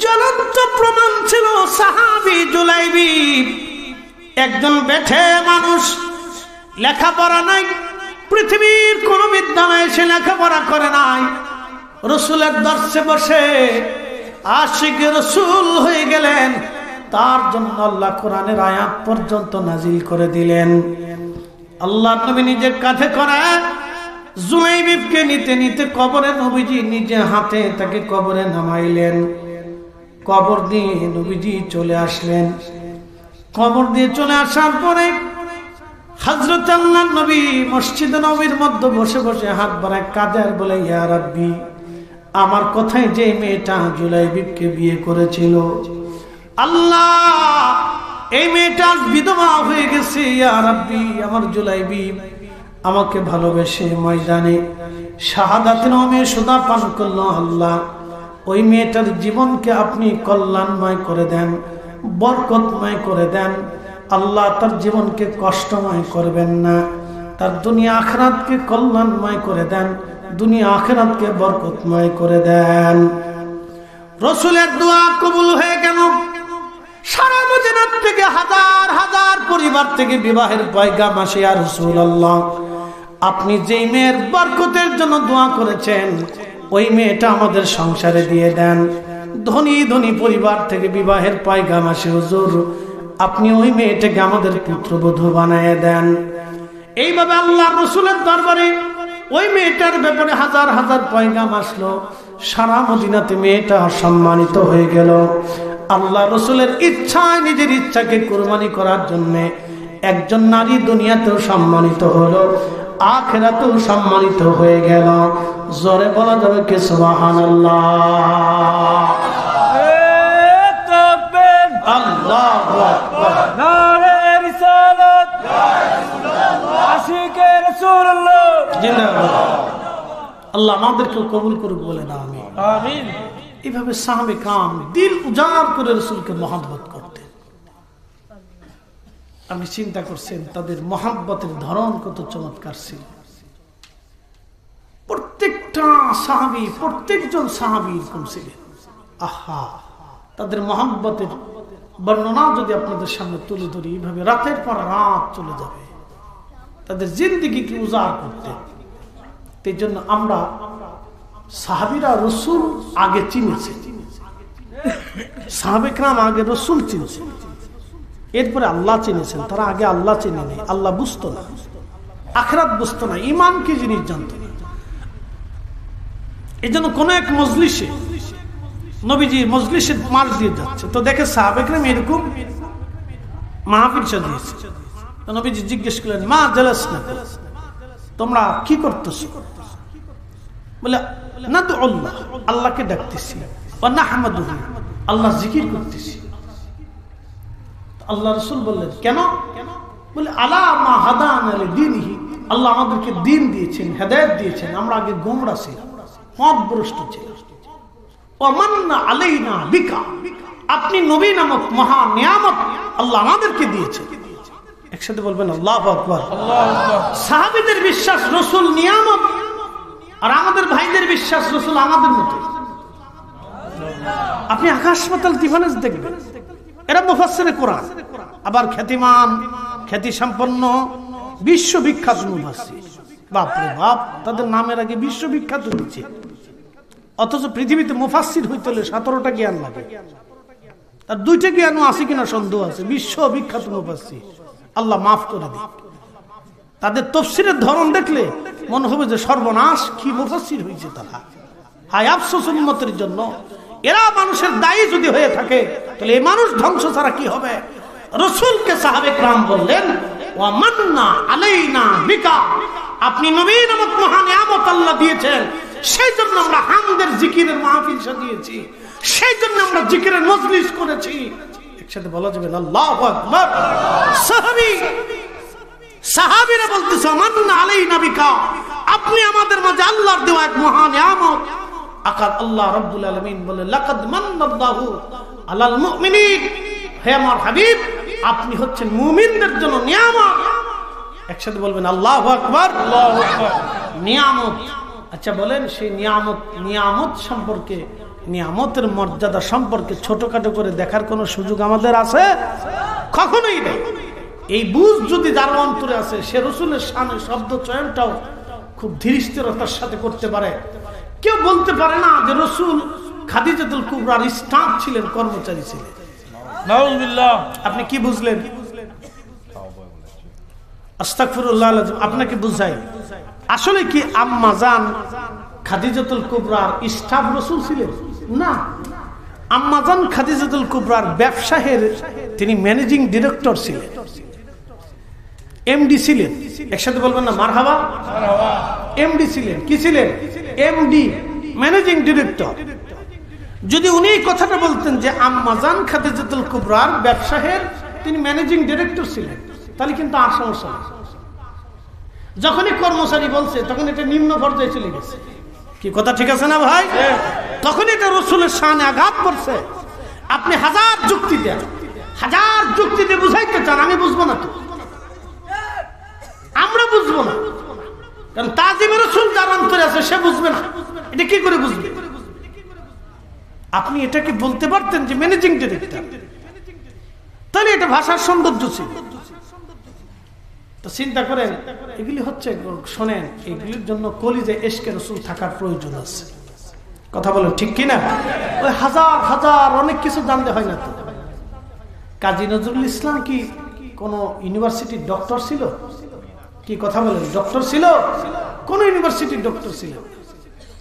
জ্বলন্ত প্রমাণ ছিল সাহাবী জুলাইবিব, একজন বেঠে মানুষ, লেখাপড়া নাই, পৃথিবীর কোন বিদ্যালয়ে সে লেখাপড়া করে নাই। রসুলের দর্শে বসে আশিক রসুল হয়ে গেলেন। তার জন্য আল্লাহ কোরআনের আয়াত পর্যন্ত নাজিল করে দিলেন। আল্লাহ নবী নিজের কাঁধে করে জুলাইবিবকে নিতে নিতে কবরে নবীজি নিজে হাতে তাকে কবরে নামাইলেন। কবর দিয়ে নবীজি চলে আসলেন। কবর দিয়ে চলে আসার পরে হযরত আল্লাহর নবী মসজিদে নববীর মধ্যে বসে বসে হাত বাড়ায় কাঁদে আর বলে, ইয়া রাব্বি, আমার কথায় যে মেয়েটা জুলাইবিবকে বিয়ে করেছিল, আল্লাহ এই মেয়েটা বিধবা হয়ে গেছে। ইয়া রাব্বি, আমার জুলাইবিব আমাকে ভালোবেসে ময়দানে শাহাদাতের নামে সুদা পান করলো। আল্লাহ ওই মেয়েটার জীবনকে আপনি কল্যাণময় করে দেন, বরকতময় করে দেন। আল্লাহ তার জীবনকে কষ্টময় করবেন না, তার দুনিয়া আখিরাতকে কল্যাণময় করে দেন, দুনিয়া আখিরাতকে বরকতময় করে দেন। রাসূলের দোয়া কবুল হয়ে গেল। সারা মদিনা থেকে হাজার হাজার পরিবার থেকে বিবাহের পয়গাম আসে, ইয়া রাসূলুল্লাহ, আপনি যেই মেয়ের বরকতের জন্য দোয়া করেছেন ওই মেয়েটা আমাদের সংসারে দিয়ে দেন। ধনী ধনী পরিবার থেকে বিবাহের পয়গাম আসে, হুজুর আপনি ওই মেয়েটাকে আমাদের পুত্রবধূ বানায় দেন। এইভাবে আল্লাহ রাসূলের দরবারে ওই মেয়েটার ব্যাপারে হাজার হাজার পয়গাম আসলো। সারা মদিনাতে মেয়েটা সম্মানিত হয়ে গেল। আল্লাহ রাসূলের ইচ্ছায়, নিজের ইচ্ছাকে কুরবানি করার জন্য একজন নারী দুনিয়াতেও সম্মানিত হলো, আখিরাতেও সম্মানিত হয়ে গেল। জোরে বলা যাবে কি সুবহানাল্লাহ? আল্লাহু আকবার। নারে রিসালাত, ইয়া রাসূলুল্লাহ, আশিকে রাসূলুল্লাহ জিন্দাবাদ। আল্লাহ আমাদেরকে কবুল করুক, বলে না আমিন। আমিন। এইভাবে সাহাবে কাম দিল উজাড় করে রাসূলকে মহব্বত করতেন। আপনি চিন্তা করছেন তাদের মহব্বতের ধরন কত চমৎকার ছিল। প্রত্যেকটা সাহাবী, প্রত্যেকজন সাহাবী এরকম ছিলেন। আহা, তাদের মহব্বতের বর্ণনা যদি আপনাদের সামনে তুলে ধরি, এইভাবে রাতের পর রাত চলে যাবে। তাদের জিন্দেগিকে উজাড় করতে। এই জন্য আমরা সাহাবীরা রসুল আগে চিনেছে, সাহাবে কেরাম আগে রসুল চিনেছে, এরপরে আল্লাহ চিনেছেন। তারা আগে আল্লাহ চিনে নেই, আল্লাহ বুঝতো না, আখিরাত বুঝতো না, ঈমান কি জিনিস জানতো না। এই জন্য কোন এক মজলিসে নবীজি মজলিসে মার দিয়ে যাচ্ছে, তো দেখে সাহাবেকরাম এরকম মাহফিল সাজিয়েছে। নবীজি জিজ্ঞেস করলেন, মা জালাসনা, তোমরা কি করতেছো? বলে না তো আল্লাহ, আল্লাহকে ডাকতেছি, ওয়া নাহমাদুহু, আল্লাহ জিকির করতেছি। আল্লাহ রাসূল বললেন, কেন? বলে আলা মা হাদানা লিদীনিহি, আল্লাহ আমাদেরকে দ্বীন দিয়েছেন, হেদায়েত দিয়েছেন, আমরা আগে গোমরা ছিলাম, পথভ্রষ্ট ছিলাম। ওয়া মান্না আলাইনা বিকা, আপনি নবী নামক মহা নিয়ামত আল্লাহ আমাদেরকে দিয়েছেন। একসাথে বলবেন আল্লাহু আকবার। সাহাবীদের বিশ্বাস রাসূল নিয়ামত, আর আমাদের ভাইদের বিশ্বাস রাসূল আমাদের মতো। আপনি আকাশ পাতাল ডিফারেন্স দেখবেন। এরা মুফাসসিরে কোরআন, আবার খ্যাতিমান, খ্যাতি সম্পন্ন, বিশ্ববিখ্যাত মুফাসসির। বাপরে বাপ, তাদের নামের আগে বিশ্ববিখ্যাত দিচ্ছে। অথচ পৃথিবীতে মুফাসসির হইতে হলে 17টা জ্ঞান লাগে, আর 2টা জ্ঞানও আছে কিনা সন্দেহ আছে। বিশ্ববিখ্যাত মুফাসসির, আল্লাহ মাফ করে দিক। তাদের তাফসীরের ধরন দেখলে মনে হবে যে সর্বনাশ, কি মুফাসসির হয়েছে তারা। হায় আফসোস উম্মতের জন্য, এরা মানুষের দায়ী যদি হয়ে থাকে তাহলে এই মানুষ ধ্বংস ছাড়া কি হবে? রাসূলকে সাহাবে کرام বললেন, ওয়া মান্না আলাইনা বিকা, আপনি নবী নামক মহা নিয়ামত আল্লাহ দিয়েছেন, সেই জন্য আমরা হামদের জিকিরের মাহফিল সাজিয়েছি, সেই জন্য আমরা জিকিরের মজলিস করেছি। একসাথে বলা যাবে আল্লাহু আকবার। সাহাবীরা বলতেছে, মান্না আলাইনা বিকা, আপনি আমাদের মাঝে আল্লাহর দেওয়া এক মহা নিয়ামত। আকার আল্লাহ রাব্বুল আলামিন বলে, লাকাদ মান্নাল্লাহু আলাল মুমিনিন, হে আমার হাবিব, আপনি হচ্ছেন মুমিনদের জন্য নিয়ামত। একসাথে বলবেন আল্লাহু আকবার। আল্লাহু আকবার। নিয়ামত, আচ্ছা বলেন, সেই নিয়ামত সম্পর্কে, নিয়ামতের মর্যাদা সম্পর্কে ছোটখাটো করে দেখার কোন সুযোগ আমাদের আছে? কখনোই নেই। এই বুঝ যদি যার অন্তরে আছে, সে রাসূলের শানে শব্দ চয়নটাও খুব ধীরস্থিরতার সাথে করতে পারে। কেউ বলতে পারে না যে রাসূল খাদিজাতুল কুবরার স্টাফ ছিলেন, কর্মচারী ছিলেন। নাউযুবিল্লাহ। আপনি কি বুঝলেন? আস্তাগফিরুল্লাহ। আপনাকে বুঝাই, আসলে কি আম্মা জান খাদিজাতুল কুবরার স্টাফ রাসূল ছিলেন? না, আম্মা জান খাদিজাতুল কুবরার ব্যবসায়ের তিনি ম্যানেজিং ডিরেক্টর ছিলেন, এমডি ছিলেন। একসাথে বলবেন না মারহাবা। এমডি ছিলেন। কি ছিলেন? MD, managing director. যদি উনি কথাটা বলতেন যে আম্মা জান খাদিজাতুল কুবরার ব্যবসায়ের তিনি ম্যানেজিং ডিরেক্টর ছিলেন, তাহলে কিন্তু আর সমস্যা নেই। যখনই কর্মচারী বলছে তখন এটা নিম্ন পর্যায়ে চলে গেছে। কি কথা ঠিক আছে না ভাই? তখন এটা রাসূলের শানে আঘাত করছে। আপনি হাজার যুক্তি দেন, হাজার যুক্তি দিয়ে বুঝাইতে চান, আমি বুঝবো না, তো আমরা বুঝবো না, কারণ তাজিমে রাসূল যার অন্তরে আছে সে বুঝবে না। এটা কি করে বুঝবে? আপনি এটাকে বলতে পারতেন যে ম্যানেজিং ডিরেক্টর, তাহলে এটা ভাষার সৌন্দর্য ছিল। তো চিন্তা করেন, এগুলি হচ্ছে, শোনেন, এগুলির জন্য কলিজায় ইশকে রাসূল থাকার প্রয়োজন আছে। কথা বলেন ঠিক কিনা? ওই হাজার হাজার অনেক কিছু জানতে হয় না তো। কাজী নজরুল ইসলাম কি কোন ইউনিভার্সিটির ডক্টর ছিল? কি কথা বলেন? ডক্টর ছিল? কোন ইউনিভার্সিটির ডক্টর ছিল?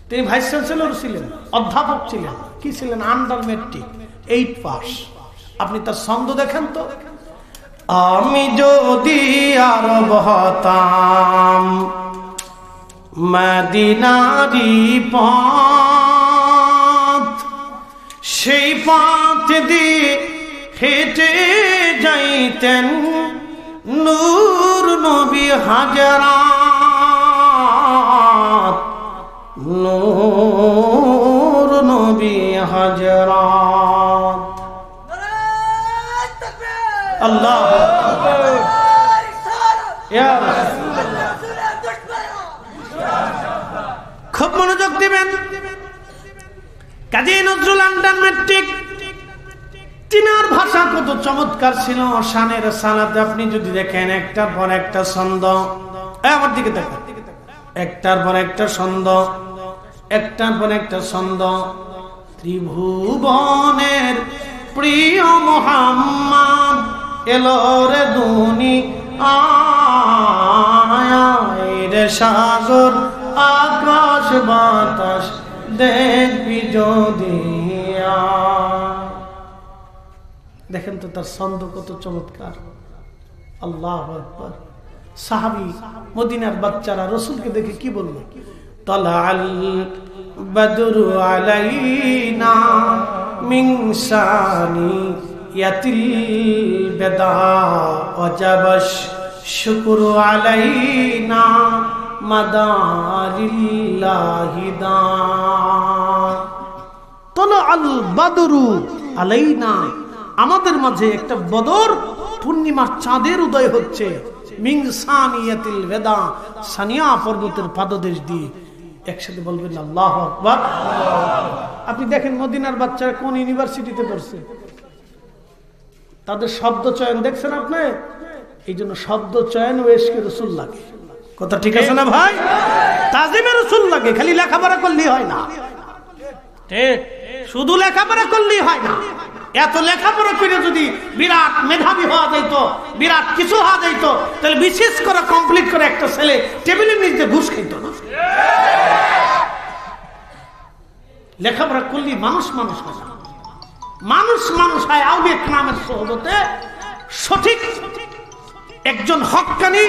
তিনি ভাইস চ্যান্সেলর ছিলেন, অধ্যাপক ছিলেন। কি ছিলেন? Under matric, 8 pass. আপনি তার ছন্দ দেখেন তো, আমি যদি আরব হতাম মদিনারি পথ, সেই পথ দিয়ে হেঁটে যাইতেন নূর নবী হাজরাত, নূর নবী হাজরাত। আল্লাহ খুব মনোযোগ দিবেন। কাজী নজরুল আন্ডার মেট্রিক, তিনার ভাষা কত চমৎকার ছিল, শানের সালাতে আপনি যদি দেখেন একটার পর একটা ছন্দ, আমার দিকে দেখেন, একটার পর একটা ছন্দ, একটার পর একটা ছন্দ। ত্রিভুবনের প্রিয় মুহাম্মদ এলো রে দুনিয়ায় রে, সাগর আকাশ বাতাস দেখবি যদি দেখেন তো তার ছন্দ কত চমৎকার। আল্লাহু আকবার। সাহাবী মদিনার বাচ্চারা রাসূলকে দেখে কি বলল? তালাল বদরু আলাইনা মিন সানিয়াতিল বিদা ওয়াজাবাশ শুকরু আলাইনা মাদারিল্লাহি দা। তালাল বদরু আলাইনা, আমাদের মাঝে একটা বদর পূর্ণিমার চাঁদের উদয় হচ্ছে। মিন সানিয়াতিল বিদা, সানিয়া পর্বতের পাদদেশ দিয়ে। একসাথে বলবেন আল্লাহু আকবার। আপনি দেখেন মদিনার বাচ্চারা কোন ইউনিভার্সিটিতে পড়ছে, তাদের শব্দ চয়ন দেখছেন আপনি? এই জন্য শব্দ চয়ন ও ইশকে রাসূল লাগে। কথা ঠিক আছে না ভাই? তাজিমে রাসূল লাগে। খালি লেখাপড়া করলেই হয় না, ঠিক? শুধু লেখাপড়া করলেই হয় না। এত লেখাপড়া করে যদি বিরাট মেধাবী হওয়া যাইত, বিরাট কিছু হওয়া যাইত, তাহলে বিশেষ করে কমপ্লিট করে একটা ছেলে টেবিলের নিচে ঘুষ খাইত না। লেখাপড়া করলে মানুষ মানুষ হয়, মানুষ মানুষ হয়। আউলিয়া কেরামের সোহবতে সঠিক একজন হক্কানি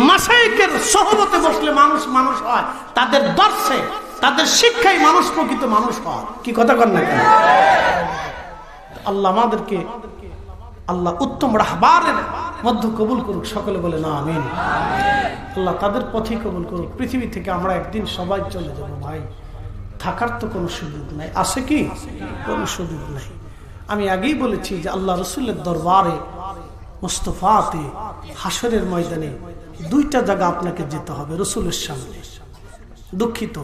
মাশায়েখের সোহবতে বসলে মানুষ মানুষ হয়। তাদের দর্শে, তাদের শিক্ষায় মানুষ প্রকৃত মানুষ হয়। কি কথা কর না কেন? আল্লাহ আমাদেরকে, আল্লাহ উত্তম রাহবারের মধ্যে কবুল করুক। সকলে বলে না আমিন। আল্লাহ তাদের পথে কবুল করুক। পৃথিবী থেকে আমরা একদিন সবাই চলে যাব ভাই, থাকার তো কোনো সুযোগ নাই। আছে কি? কোনো সুযোগ নাই। আমি আগেই বলেছি যে আল্লাহ রসুলের দরবারে মুস্তাফাতে হাসরের ময়দানে দুইটা জায়গা আপনাকে যেতে হবে রসুলের সামনে। দুঃখিত,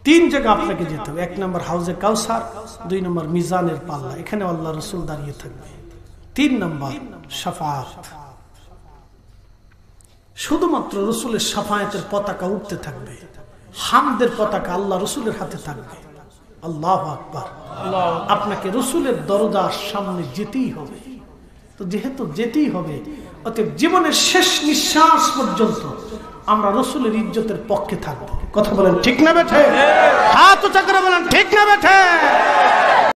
তিন জায়গা আপনাকে যেতে হবে। এক নম্বর হাউজে কাউসার, দুই নম্বর মিজানের পাল্লা, এখানে আল্লাহ রসুল দাঁড়িয়ে থাকবে। তিন নম্বর শাফাআত, শুধুমাত্র রসুলের শাফায়াতের পতাকা উঠতে থাকবে। হামদের পতাকা আল্লাহ রসুলের হাতে থাকবে। আল্লাহু আকবার। আপনাকে রসুলের দরজার সামনে যেতেই হবে। তো যেহেতু যেতেই হবে, অতএব জীবনের শেষ নিঃশ্বাস পর্যন্ত আমরা রসুলের ইজ্জতের পক্ষে থাকবো। কথা বলেন ঠিক না বেঠে? হাত উঁচা করে বলেন ঠিক না বেঠে?